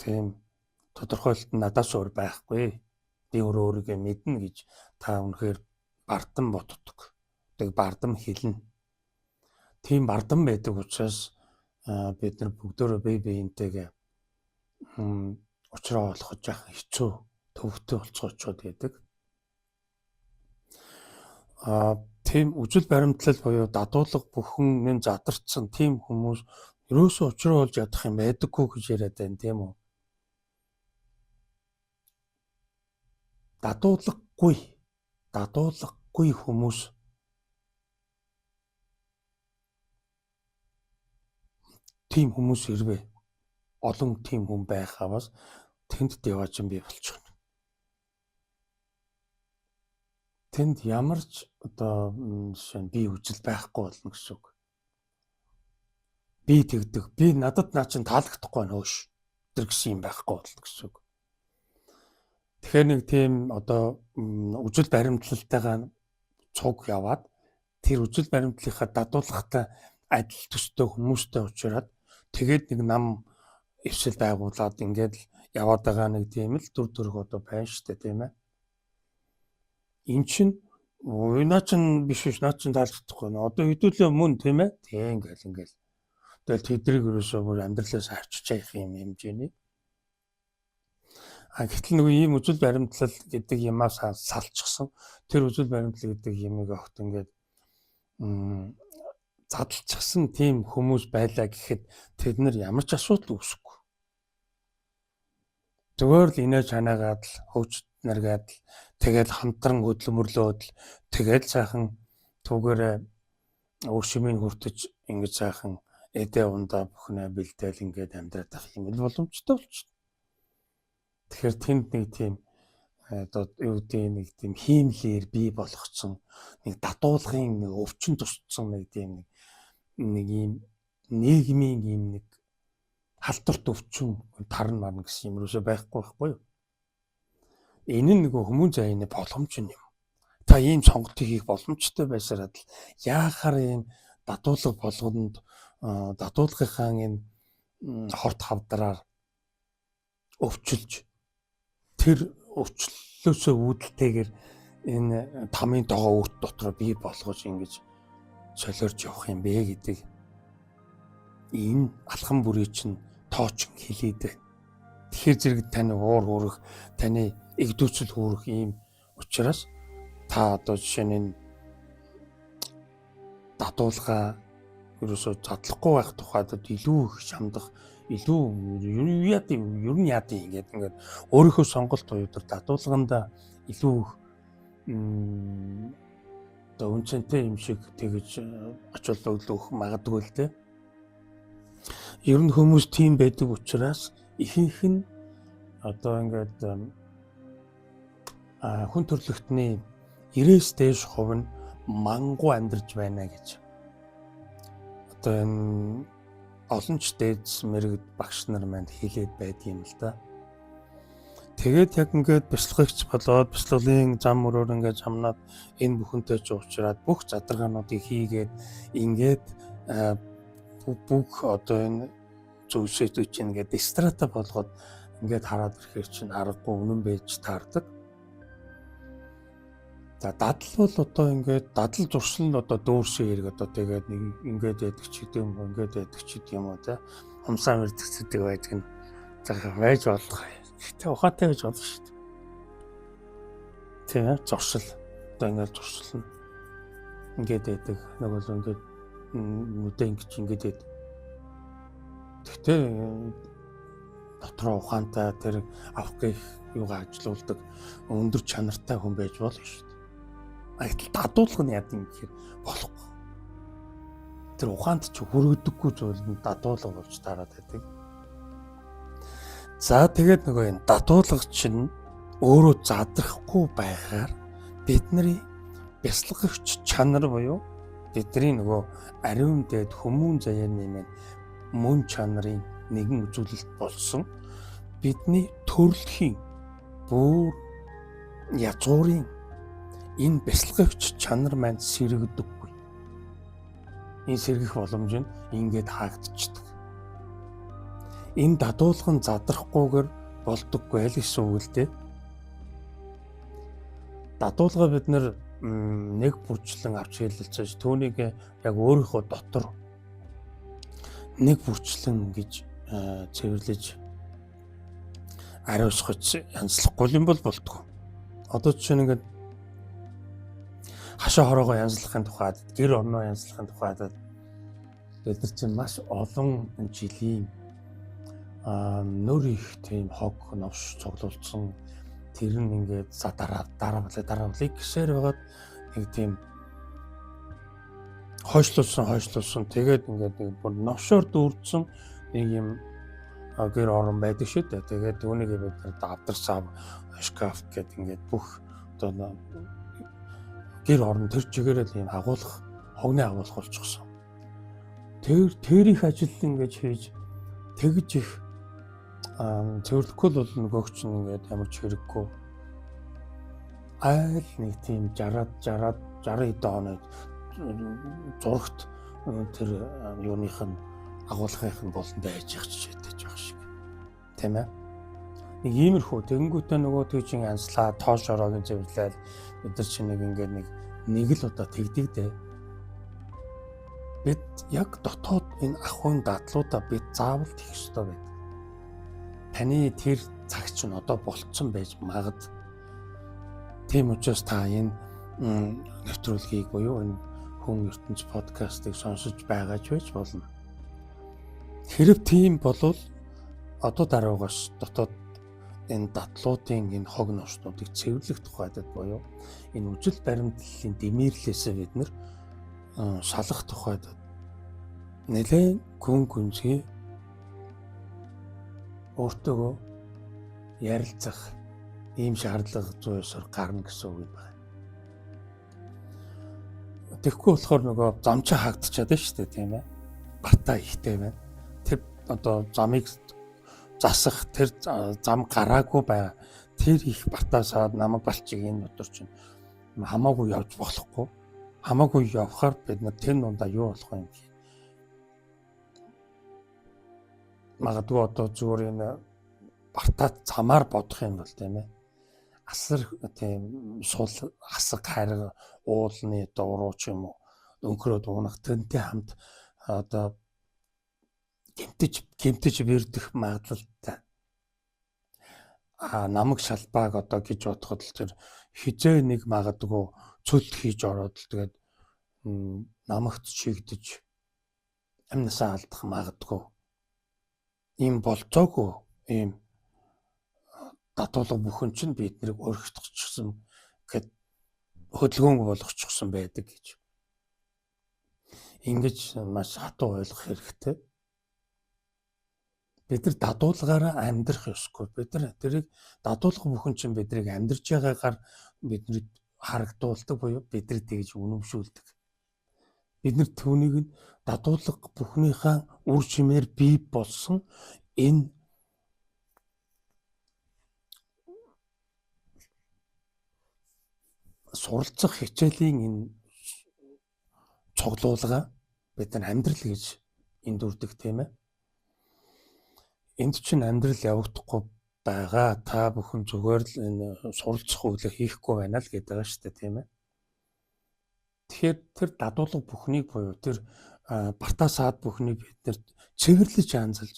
тийм тодорхойлолт нь надаас өөр байхгүй. Би өөрийгөө мэднэ гэж та үнэхээр бардам боддог. Тэг бардам хэлнэ. Тийм бардам байдаг учраас бид нар бүгдөө бие биентэйгээ уулзраа олоход яах хэцүү төвөгтэй болцоочод байдаг. Тийм үжил баримтлал буюу дадуулга бүхэн задарсан тийм хүмүүс ерөөсөө уулзраа олж ядах юм байдаггүй гэж яриад байна тийм үү? Дадуулаггүй хүмүүс тийм хүмүүс ирвэ. Олон тийм хүн байхаваас тэнд деваач юм би болчих. Тэнд ямар ч жишээ нь би үжил байхгүй болно гэсэн үг. Би тэгдэг. Би надад наа чин таалагдахгүй байна хөөш. Тэр гэсэн юм байхгүй болно гэсэн үг. Тэгэхээр нэг тийм үжил баримтлалтайгаа цуг яваад тэр үжил баримтлалынхаа дадуулгатай адил төстэй хүмүүстэй уулзраад тэгээд нэг нам эвсэл байгуулад ингээд яваад байгаа нэг тийм л дүр төрх байна шүү дээ тийм ээ. Эн чин наа чин биш наа чин таалагдахгүй нэ. Хэдүүлээ мөн тийм ээ. Тийм ингээл. Тэгэл тэдрийг ерөөсөө бүр амьдралаас авчиж явах юм хэмжээний. Гэтэл нөгөө ийм үжил баримтлал гэдэг юмаас салчихсан. Тэр үжил баримтлал гэдэг юмыг огт ингээд задлчихсан тийм хүмүүс байлаа гэхэд тэд нар ямар ч асуудал үүсэхгүй. Зүгээр л инээж ханаагаад л хөвч наргаад л тэгэл хамтран хөдөлмөрлөөд л тэгэл цаахан түүгээрээ өршмийн хүртэж ингэж цаахан эдээ ундаа бүхнээ бэлдээл ингээд амьдраад байх юм л боломжтой болчихно. Тэгэхээр тэнд нэг тийм нэг тийм хиймлэр бий болгоцсон нэг дадуулгын нэг өвчин тусцсан нэг тийм нэг ийм нийгмийн ийм нэг халдварт өвчин тарн марна гэсэн юм юусоо байхгүй юу? Энэ нь нөгөө хүмүүн зайны боломж юм. Та ийм сонголтыг хийх боломжтой байсараад л яахаар ийм дадуулга болгонд дадуулгынхаа энэ хорт хавдраар өвчилж тэр өвчлөөсөө үүдэлтэйгээр энэ тамийн догоо үрт дотор бий болгож ингэж солиорж явах юм бэ гэдэг энэ алхам бүрий чинь тооч хэлээд байна. Тэгэхээр зэрэг таны уур хүрэх, таны эгдүүцэл хүрэх ийм учраас та одоо жишээ нь дадуулга ерөөсөө задлахгүй байх тухайд илүү их шамдах, илүү ер нь яад ингээд өөрийнхөө сонголт уяадар дадуулганда илүү үнцэнтэй юм шиг тэгж очиулал өгөх магадгүй л дээ. Ер нь хүмүүс тийм байдаг учраас ихэнх нь одоо ингээд хүн төрөлхтний 90-с дээш хувь нь мангу амьдарч байна гэж. Одоо энэ олон ч дээд мэрэгд багш нар манд хэлээд байдаг юм л да. Тэгээд яг ингээд бяцлагч болоод бяцлаглын зам мөрөөр ингээд замнаад энэ бүхэнтэй ч уучраад бүх задаргаануудыг хийгээд ингээд бүх одоо энэ зүйлсүүд чинь ингээд страта болгоод ингээд хараад ирэхээр чинь аргагүй үнэн байж таардаг. За дадал бол одоо ингээд дадал зуршил нь одоо дүүрсэн хэрэг одоо тэгээд нэг ингээд яддаг ч гэдэг юм ингээд яддаг ч гэдэг юм уу те хумсаа мэрдэгцдэг байдаг нь захаа байж болох. Гэтэ ухаантай байж болох шүү дээ. Тийм ээ зуршил одоо ингээд зуршил нь ингээд яддаг нэг бол ингээд нүдэ ингээд яддаг. Тэгтээ дотроо ухаантай тэр авах юугаа ажилуулдаг өндөр чанартай хүн байж болно шүү дээ. Айтал дадуулах нь яа гэм гэхээр болохгүй. Тэр ухаанд ч хүрэгдэггүй зүйл нь дадуулга болж тараад байдаг. За тэгээд нөгөө энэ дадуулга чинь өөрөө задрахгүй байгаар бидний бяцлагч чанар буюу бидний нөгөө ариун дээд хүмүүн заяаны маань мөн чанарын нэгэн үзүүлэлт болсон бидний төрөлхийн бүр язгуурын энэ бяцлагч чанар маань сэргэгдэггүй. Энэ сэргэх боломж нь ингээд хаагдчихдаг. Энэ дадуулгын задрахгүйгээр болдоггүй л гэсэн үг л дээ. Дадуулга бид нэг бүрчлэн авч хэлэлцэж түүнийг яг өөрийнхөө дотор нэг бүрчлэн гэж цэвэрлэж ариусгаж янзлахгүй юм бол болдгоо. Одоо жишээ нь ингээд хашаа хороогоо янзлахын тухайд гэр орноо янзлахын тухайд бид нар чинь маш олон жилийн нөр их тийм хог новш цуглуулсан тэр нь ингээд дараалал гэсээр байгаад нэг тийм хойшлуулсан тэгээд ингээд нэг бүр новшоор дүүрдсэн нэг юм гэр орон байдаг шүү дээ. Тэгээд түүнийг бид нар давдарсан шкаф гэдэг ингээд бүх одоо гэр орон тэр чигээрээ ийм агуулах хогны агуулах болчихсон. Тэр их ажил ингэж хийж тэгж их цэвэрлэхгүй бол нөгөөч нь ингээд ямар ч хэрэггүй айл нэг тийм 60 хэдэн хоног зурагт тэр юуных нь агуулгынх нь болон байж явчих чийдэж байгаа шиг тийм ээ. Нэг иймэрхүү тэгэнгүүтээ нөгөө тийчин анслаа тоош ороогийн цэвэрлэл бид нар чинь нэг л удаа тэгдэг дээ. Бид яг дотоод энэ ахуйн дадлуудаа бид заавал хийх ёстой байдаг. Таны тэр цаг чинь одоо болцсон байж магад. Тийм учраас та энэ нэвтрүүлгийг буюу энэ хүн ертөнц подкастыг сонсож байгаа ч байж болно. Хэрэг тийм болвол одоо дараагаас дотоод энэ дадлуудын энэ хог новшнуудыг цэвэрлэх тухайд буюу энэ үжил баримтлалын дэмэрлэлээс бид нэр шалах тухайд нэлээд гүнзгий өөртөөгөө ярилцах ийм шаардлага зүйсээр гарна гэсэн үг байна. Тэгэхгүй болохоор нөгөө замчаа хаагдчихад байна шүү дээ тийм ээ. Бартаа ихтэй байна. Тэр одоо замыг засах тэр зам гараагүй байгаа. Тэр их бартаасаад намайг балчиг энэ өдөр чинь хамаагүй явж болохгүй. Хамаагүй явхаар бид нар тэр дундаа юу болох юм бэ? Магадгүй одоо зүгээр энэ бартаад замаар бодох юм бол тийм ээ. Асар тийм сул асар хайр уулны дууруу ч юм уу өнхрөөд унах тэрнтэй хамт одоо гэмтэж бэрдэх магадлалтай. Намаг шалбааг одоо гэж бодоход л тэр хизээ нэг магадгүй цөлд хийж ороод л тэгээд намагт чигдэж амнасаа алдах магадгүй. Ийм болцоогүй ийм датуулга бүхэн чинь биднийг өргөжтгчихсэн гэд хөдөлгөөнг болгочихсон байдаг гэж. Ингэж маш хатуу ойлгох хэрэгтэй. Бид нар дадуулгаараа амьдрах ёсгүй. Бид нар тэрийг дадуулга бүхэн чинь биднийг амьдарч байгаагаар биднийг харагдуулдаг буюу биднийг тэгж үнэмшүүлдэг. Бид нар түүнийг нь дадуулга бүхнийхээ үр жимээр бий болсон энэ суралцах хичээлийн энэ цуглуулга бид нар амьдрал гэж эндүрдэг тийм ээ. Энд чинь амьдрал явагдахгүй байгаа. Та бүхэн зүгээр л энэ суралцах үйлээ хийхгүй байна л гэдэг байгаа шүү дээ тийм ээ. Тэгэхээр тэр дадуулга бүхнийг буюу тэр бартаа саад бүхнийг бид нар цэвэрлэж анзалж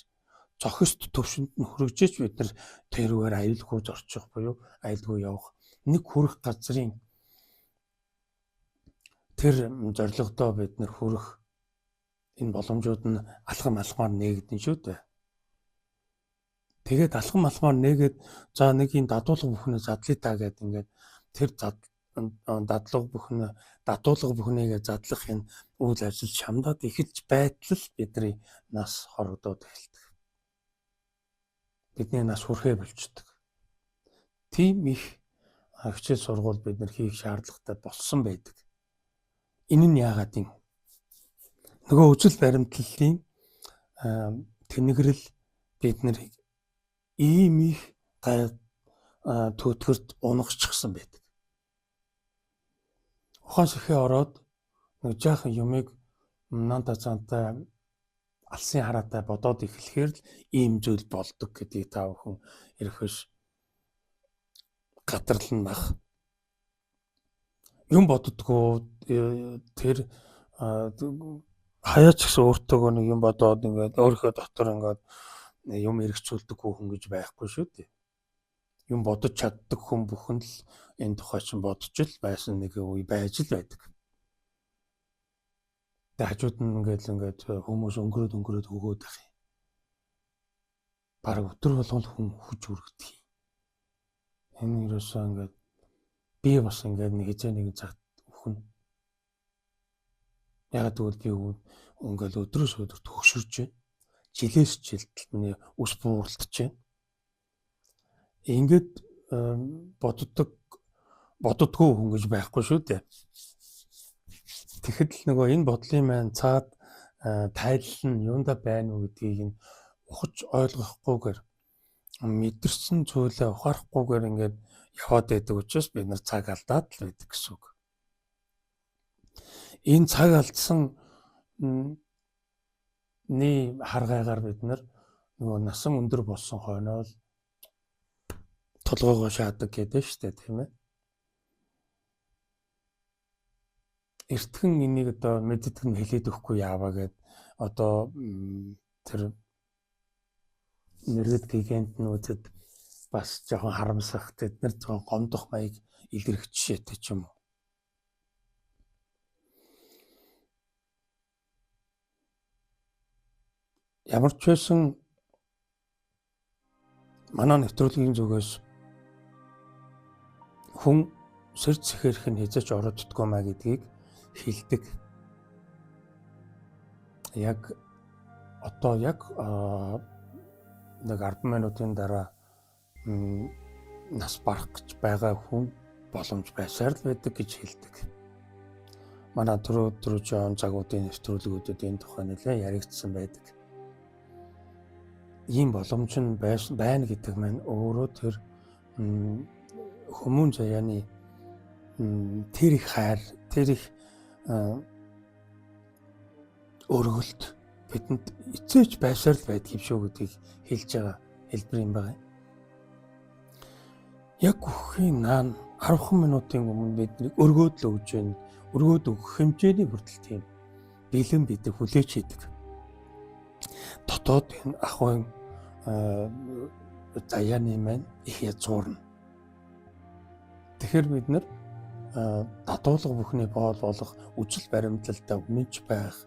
зохист төвшөнд нь хүргэж бид нар тэрүүгээр аюулгүй зорчих буюу аюулгүй явах нэг хүрэх газрын тэр зорилгодоо бид нар хүрэх энэ боломжууд нь алхам алхмаар нээгдэн шүү дээ. Тэгээд алхам алхмаар нээгээд за нэг юм дадуулга бүхнээ задлаа та гэдэг ингээд тэр дадуулга бүхнийгээ задлах энэ үйл ажил шамдаад эхэлж байтал бидний нас хорогдоод эхэлдэг. Бидний нас хүрхээ болчдөг. Тийм их хичээл сургууль бид нар хийх шаардлагатай болсон байдаг. Энэ нь яагаад юм? Нөгөө үжил баримтлалын тэнэгрэл бид нарыг ийм их төтгөрт унгасчихсан байдаг. Ухаан сэхээ ороод нэг жаахан юмыг нанта цантай алсын хараатай бодоод эхлэхээр л ийм зүйл болдог гэдгийг та бүхэн эрхэш гадарлан бах. Юм боддгоо тэр хаяач гэсэн өөртөө нэг юм бодоод ингээд өөрийнхөө дотор ингээд юм эргцүүлдэггүй хүн гэж байхгүй шүү дээ. Юм бодож чаддаг хүн бүхэн л энэ тухай чинь бодож л байсан нэг үе байж л байдаг. Тэгээд хажууд нь ингээд хүмүүс өнгөрөөд өгөөд байх юм. Бараг өдөр болгон хүн хүч өргөдөг юм. Энэ юусаа ингээд би бас ингээд нэг хэзээ нэгэн цагт өхөн. Яг тэгвэл би ингээд өдрөөс өдөр төгшөрж байна. Жилээс жилд миний ус бууралтж байна. Ингээд боддгоо хүн гэж байхгүй шүү дээ. Тэгэхэд л нөгөө энэ бодлын маань цаад тайлал нь юунда байна уу гэдгийг нь ухаж ойлгохгүйгээр мэдэрсэн зүйлээ ухаарахгүйгээр ингээд яваад байдаг учраас бид нар цаг алдаад л байдаг гэсэн үг. Энэ цаг алдсан харгайгаар бид нар нөгөө насан өндөр болсон хойноо л толгоогоо шаадаг гэдэг шүү дээ тийм ээ. Эртхэн энийг одоо мэддэг нь хэлээд өгөхгүй яаваа гэд одоо тэр нэргэд гигантнүүдэд бас жоохон харамсах тэд нар жоохон гомдох маяг илэрхэж шээтэй ч юм уу. Ямар ч байсан манай нэвтрүүлгийн зүгээс хүн сэрд сэхэрх нь хязгаарч ороддгоо маа гэдгийг хэлдэг. Яг одоо нэг 10 минутын дараа нас барах гэж байгаа хүн боломж байсаар л байдаг гэж хэлдэг. Манай түрүү жон цагуудын нэвтрүүлгүүдэд энэ тухай нэлээд яригдсан байдаг. Ийм боломж нь байна гэдэг маань өөрөө тэр хүмүүн заяаны тэр их хайр, тэр их өргөлт бидэнд эцээч байсаар л байдаг юм шүү гэдгийг хэлж байгаа хэлбэр юм байна. Яг үхэхийн наан 10 минутын өмнө биднийг өргөөд л өгж байна. Өргөөд өгөх хэмжээний хүртэл тийм бэлэн бидэг хүлээж хийдэг. Дотоод энэ ахын заяаны маань их язгуурна. Тэгэхээр бид нар дадуулга бүхний болох үжил баримтлалтай үнэнч байх.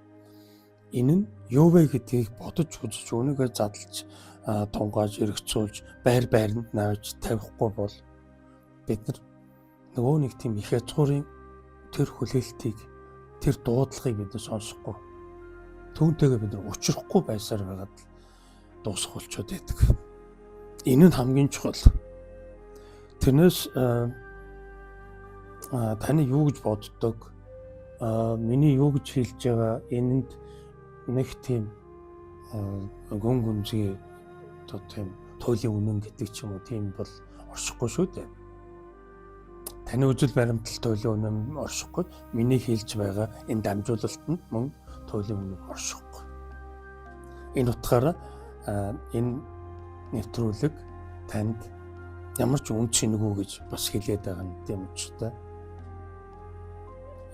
Энэ нь юу вэ гэдгийг бодож үзэж өнөөгөө задлж тунгааж эргцүүлж байранд навж тавихгүй бол бид нар нөгөө нэг тийм их язгуурын тэр хүлээлтийг тэр дуудлагыг бид сонсохгүй түүнтэйгээ бид нар учрахгүй байсаар байгаад дуусах болчиход байдаг. Энэ нь хамгийн чухал. Тэрнээс таны юу гэж боддог? Миний юу гэж хэлж байгаа энэнд нэг тийм гүн гүнзгий одоо тийм туйлын үнэн гэдэг ч юм уу тийм бол оршихгүй шүү дээ. Таны үзэл баримтал туйлын үнэм оршихгүй. Миний хэлж байгаа энэ дамжуулалтанд мөн туйлын үнэм оршихгүй. Энэ утгаараа энэ нэвтрүүлэг танд ямар ч үн цэнэгүй гэж бас хэлээд байгаа юм тийм учраас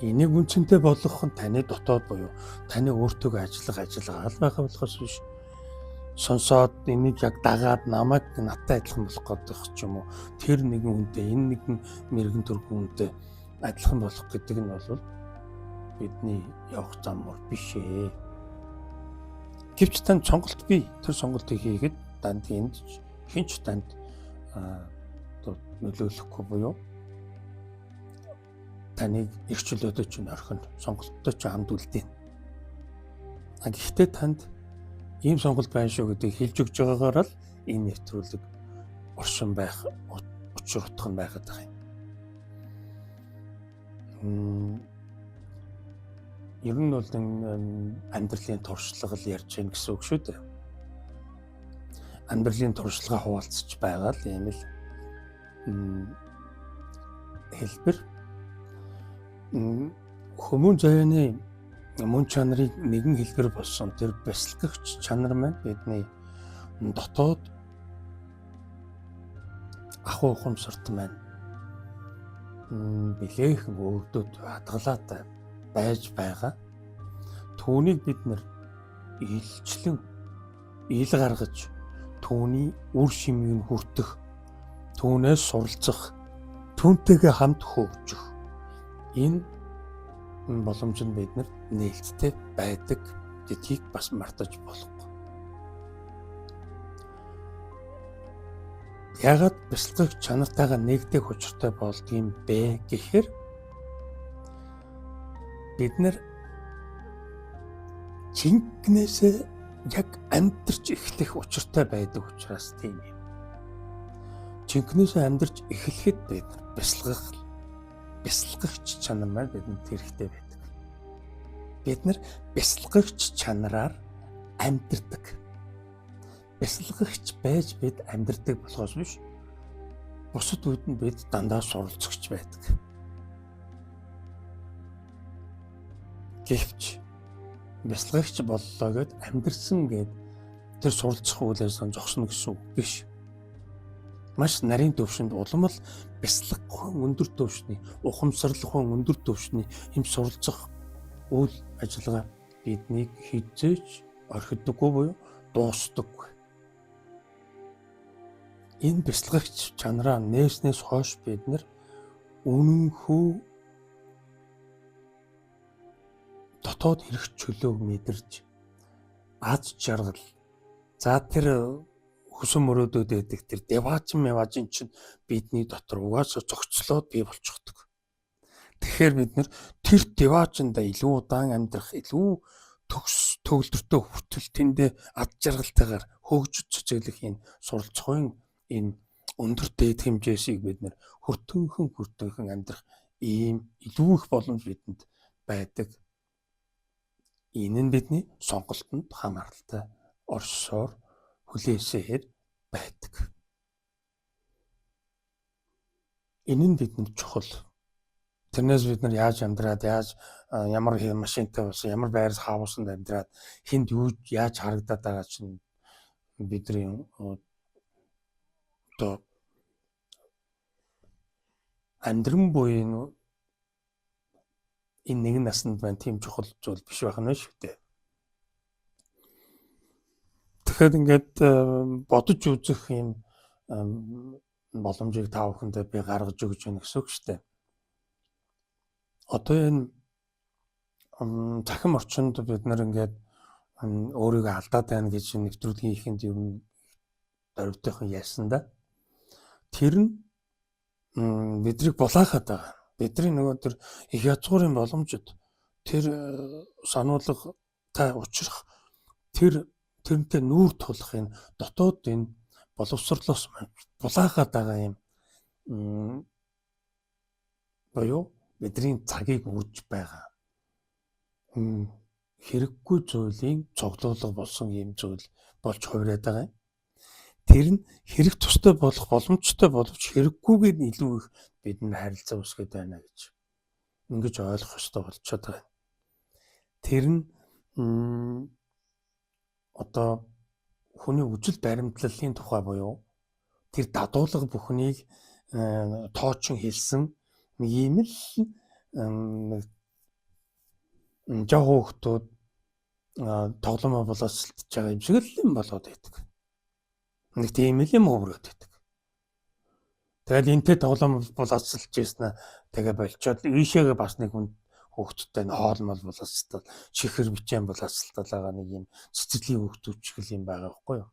энийг үн цэнтэй болгох нь таны дотоод буюу таны өөртөө ажиллагаа байгаа болохоос биш. Сонсоод энийг яг дагаад намайг надтай адилхан болох гэдэг ч юм уу. Тэр нэгэн хүнтэй энэ нэгэн мэрэгэн төрхөн хүнтэй адилхан болох гэдэг нь бол бидний явах зам мөр биш ээ. Гэвч тань сонголт бий. Тэр сонголтыг хийгээд танд энд хинч танд нөлөөлөхгүй буюу таныг их чөлөөтэй ч орхино сонголттой ч хамт үлдээн. Гэхдээ танд ийм сонголт байна шүү гэдгийг хэлж өгж байгаагаар л энэ нэвтрүүлэг оршин байх учир утга нь байгаад байгаа юм. Ер нь бол амьдралын туршлага л ярьж гин гэсэн үг шүү дээ. Амьдралын туршлагаа хуваалцаж байгаа л ийм л хэлбэр. Хүмүүн заяаны мөн чанарыг нэгэн хэлбэр болсон тэр бясалгагч чанар маань бидний дотоод ахуй ухамсарт маань билээхэн өвдөд хадгалаатай байж байгаа. Түүнийг бид нэр илчлэн ил гаргаж түүний үр шимийг хүртэх, түүнээс суралцах, түүнтэйгээ хамт хөгжих энэ боломж нь биднэрт нээлттэй байдаг гэдгийг бас мартаж болохгүй. Яагаад бясалгагч чанартайгаа нэгдэх учиртай болдгийм бэ гэхээр бид нар чингнээсээ яг амьдарч эхлэх учиртай байдаг учраас тийм юм. Чингнээсээ амьдарч эхлэхэд бид нар бясалгагч чанар маань бидэнд хэрэгтэй байдаг. Бид нар бясалгагч чанараар амьдардаг. Бясалгагч байж бид амьдардаг болохоос биш. Бусад үед нь бид дандаа суралцагч байдаг. Гэвч бясалгагч боллоо гэд амьдэрсэн гэд тэр суралцах үйл ажиллагаанд зогсно гэсэн үг биш. Маш нарийн төвшөнд улам л бясалгахын өндөр төвшний, ухамсарлахын өндөр төвшний юм суралцах үйл ажиллагаа биднийг хизээж орхидоггүй буюу дуустдаггүй. Энэ бясалгагч чанараа нээснээс хойш бид нар үнэнхүү дотоод эрх чөлөөг мэдэрч аз жаргал за тэр хүсэн мөрөөдөд байдаг тэр деважин чинь бидний дотор угаасаа зохицлоод бий болчихдог. Тэгэхээр бид нэр тэр деважинда илүү удаан амьдрах, илүү төгөлдртөө хүртэл тэндээ аз жаргалтайгаар хөгжиж цэцэглэх энэ суралцахын энэ өндөр дээд хэмжээсийг бид нэр хүртэнхэн амьдрах ийм илүү их боломж бидэнд байдаг. Энэ нь бидний сонголтод хамааралтай оршсоор хүлээсээр байдаг. Энэ нь бидэнд чухал. Тэрнээс бид нар яаж амьдраад, ямар машинтай болсон, ямар байраас хаусанд амьдраад, хүнд юу яаж харагдаад байгаа чинь бидний одоо амьдран буйн энэ нэгэн наснд байна тийм чухал зүйл биш байх нь шүү дээ. Тэгэхээр ингээд бодож үзэх юм боломжийг та бүхэндээ би гаргаж өгч байна гэсэн үг шүү дээ. Одоо энэ захим орчинд бид нар ингээд өөрийгөө алдаад байна гэж нэвтрүүлгийн ихэнд ер нь дөрвдийнхэн ярьсан да. Тэр нь бидрийг булаахад байгаа. Бидний нөгөө тэр их язгуурын боломжид тэр сануулгатай учрах тэрнтэй нүүр тулах энэ дотоод энэ боловсрлоос булаахад байгаа юм боёо бидний цагийг үрж байгаа хэрэггүй зүйлийн цоглуулга болсон юм зүйл болж хувираад байгаа юм. тэр нь хэрэг тустай болох боломжтой боловч хэрэггүйгээр нь илүү их бидний харилцаа үүсгэж байна гэж ингэж ойлгох ёстой болчиход байгаа. Тэр нь одоо хүний үжил баримтлалын тухай буюу тэр дадуулга бүхнийг тоочин хэлсэн нэг юм л жоо хүмүүс тоглоомоо боловсруулж байгаа юм шиг л юм болоод байдаг. Нэг тийм л юм өөрөд байдаг. Тэгэл энтэй тоглоом боловсруулж ийснэ тэгээ болчоод ийшээгээ бас нэг хүн хүүхдтэй нь хоолмол боловсруулаад чихэр бичэн боловсруулаад байгаа нэг юм цэцэрлэгийн хүүхдүүчгэл юм байгаа байхгүй юу?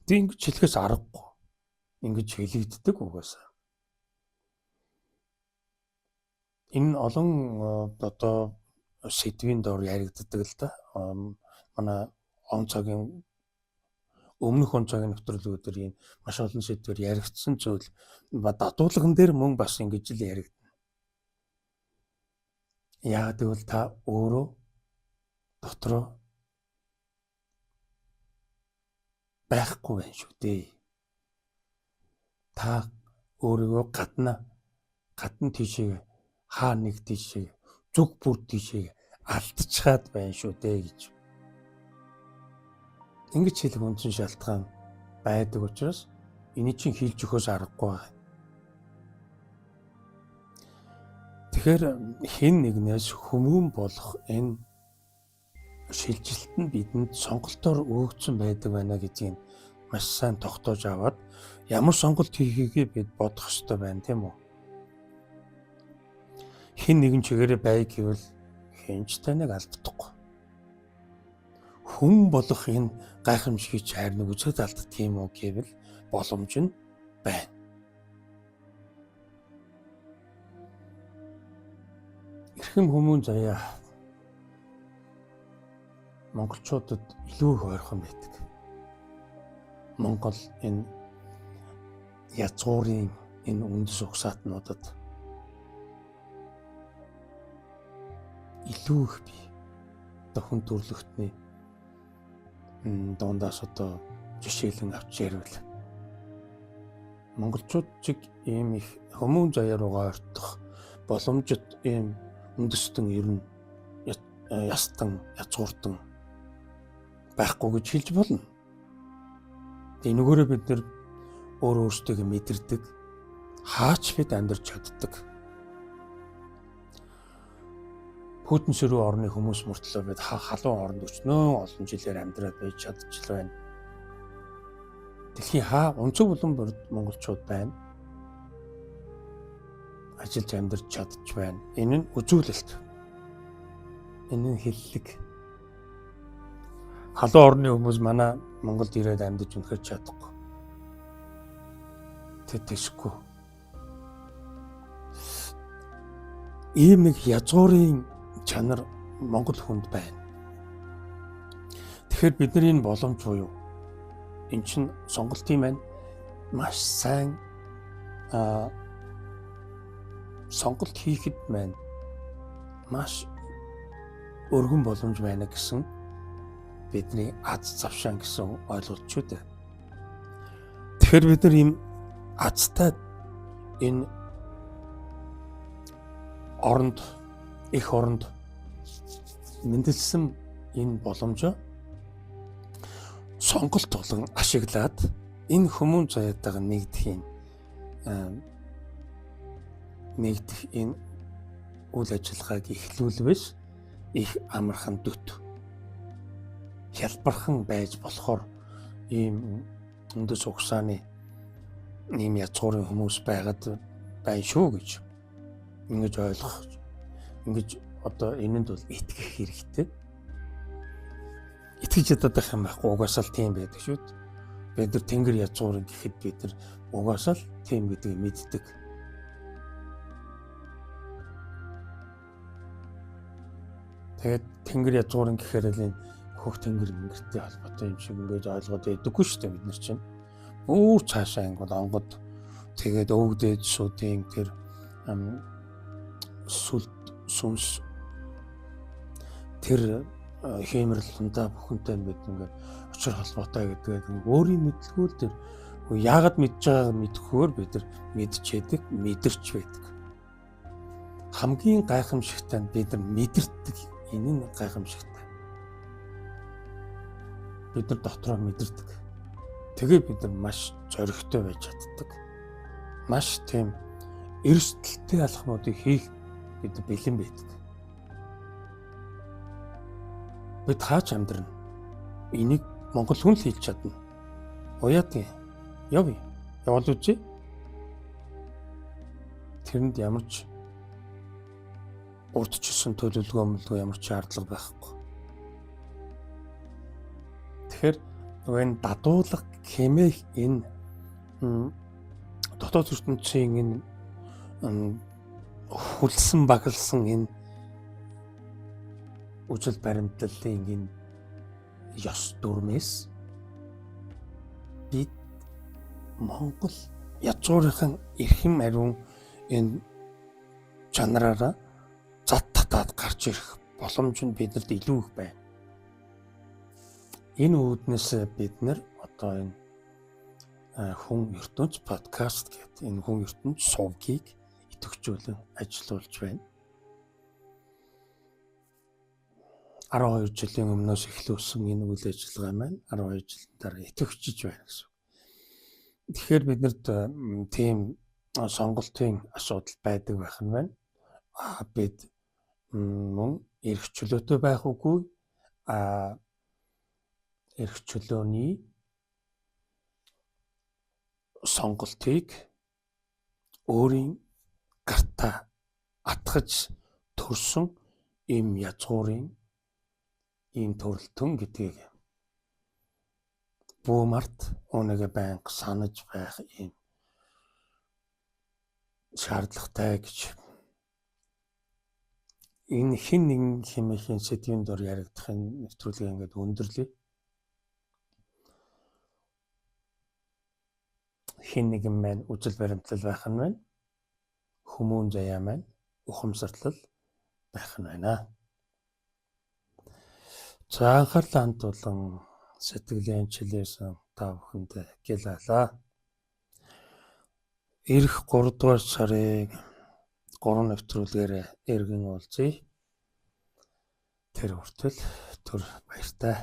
Тэг ингэж хэлэхээс аргагүй. Ингэж хэлэгддэг угаасаа. Энэ олон одоо сэдвийн дор яригддаг л да. Манай он цагийн өмнөх он цагийн нэвтрүүлгүүд энэ маш олон сэдвээр яригдсан зүйл дадуулаган дээр мөн бас ингэж л яригдана. Яагаад гэвэл та өөрөө дотроо байхгүй байх шүү дээ. Та өөрийгөө гадна тийшээ хаа нэг тийшээ зүг бүр тийшээ алдчихад байна шүү дээ гэж. Ингэж хэлэх үндсэн шалтгаан байдаг учраас энийг чинь хэлж өгөхөөс аргагүй байна. Тэгэхээр хэн нэгнээс хүмүүн болох энэ шилжилт нь бидэнд сонголтоор өгөгдсөн байдаг байна гэдгийг маш сайн тогтоож аваад ямар сонголт хийхийг бид бодох ёстой байна тийм үү? Хэн нэгэн чигээрээ бай гэвэл хинч таныг алдахгүй. Хүн болох энэ гайхамшигч хайрныг үзэхэд алддаг юм уу гэвэл боломж нь байна. Эрхэм хүмүүн заяа монголчуудад илүү их ойрхон байдаг. Монгол энэ язгуурын энэ үндэс угсаатнуудад илүү их бий. Одоо хүн төрлөختний дундаас одоо жишээлэн авч ярил. Монголчууд чиг ийм их хүмүүн заяа руугаа ортох боломжит ийм үндэстэн ер нь ястан язгууртан байхгүй гэж хэлж болно. Тэгээ нөгөөрөө бид нэр өөрөөсөө мэдэрдэг хаач бид амьдарч чаддаг. Пүтэн ширүү орны хүмүүс мөртлөө бид халуун оронд өчнөө олон жилээр амьдраад байж чадчихлаа байна. Дэлхийн хаа өнцөг булан монголчууд байна. Ажиллаж амьдарч чадчих байна. Энэ нь үзүүлэлт. Энэ нь хэллэг. Халуун орны хүмүүс манай Монголд ирээд амьдарч үнэхээр чадахгүй. Тэтгэхгүй. Ийм нэг язгуурын чанар Монгол хүнд байна. Тэгэхээр бидний энэ боломж буюу эн чинь сонголтын маань маш сайн сонголт хийхэд маань маш өргөн боломж байна гэсэн бидний аз завшаан гэсэн ойлголт ч үү. Тэгэхээр бид нар ийм азтай энэ оронд их оронд мэндэлсэн энэ боломжоо сонголт болгон ашиглаад энэ хүмүүн заяатайгаа нэгдэх энэ үйл ажиллагааг эхлүүлвэс их амархан дөт хялбархан байж болохоор ийм үндэс угсааны ийм язгуурын хүмүүс байгаад байна шүү гэж ингэж ойлгох. Ингэж одоо энэнд бол итгэх хэрэгтэй. Итгэж чадах юм байхгүй угаасаа л тийм байдаг шүү дээ. Бид нар тэнгэр язгуурын гэхэд бид нар угаасаа л тийм гэдгийг мэддэг. Тэгээд тэнгэр язгуурын гэхээр л энэ хөх тэнгэр мэнгэртэй холбоотой юм шиг ингэж ойлгоод байдаггүй шүү дээ бид нар чинь. Өөр цаашаа ангууд онгод тэгээд өвгдээд шүүдийн тэр сүлд сүнс тэр хэмэрлэндээ бүхэнтэй бид ингээд учир холбоотой гэдгээд өөрийн мэдлгүй л тэр яагаад мэдж байгааг мэдхгүйгээр бид нар мэдчихэд мэдэрч байдаг. Хамгийн гайхамшигтай нь бид нар мэдэрдэг. Энэ нь гайхамшигтай. Бид нар дотроо мэдэрдэг. Тэгээ бид нар маш зоригтой байж чаддаг. Маш тийм эрсдэлтэй алхмуудыг хийх бид бэлэн байдаг. Бид хаач амьдрна. Энийг монгол хүн л хийж чадна. Уяатан явъя. Явал үзье. Тэрэнд ямар ч урдчилсан төлөвлөгөө ямар ч шаардлага байхгүй. Тэгэхээр энэ дадуулга хэмээх энэ дотоод ертөнцийн энэ хүлсэн багалсан энэ үжил баримтлалын энэ ёс дүрмээс бид Монгол язгуурынхан эрхэм ариун энэ чанараараа зад татаад гарч ирэх боломж нь бидэнд илүү их байна. Энэ үүднээс бид нар одоо энэ хүн ертөнц подкаст гэдэг энэ хүн ертөнц сувгийг идэвхжүүлэн ажиллаулж байна. 12 жилийн өмнөөс эхлүүлсэн энэ үйл ажиллагаа маань 12 жилийн дараа идэвхжиж байна гэсэн. Тэгэхээр биднэрт тийм сонголтын асуудал байдаг байх нь байна. Бид мөн эрх чөлөөтэй байх үгүй эрх чөлөөний сонголтыг өөрийн гартаа атгаж төрсөн ийм язгуурын ийм төрөлтөн гэдгийг бүүмарт өнөөгөө байнга санаж байх ийм шаардлагатай гэж энэ хин нэгэн хэмээхийн сэдвийн дор яригдахын нэвтрүүлгээ ингээд өндөрлөе. Хин нэгэн маань үжил баримтлал байх нь байна. Хүмүүн заяа маань ухамсарлал байх нь байна. За анхаарлаа хандуулан сэтгэлийн чилээсэн та бүхэнд гялалаа. Ирэх 3 дугаар сарын 3 нэвтрүүлгээр эргэн уулзъя. Тэр хүртэл түр баяртай.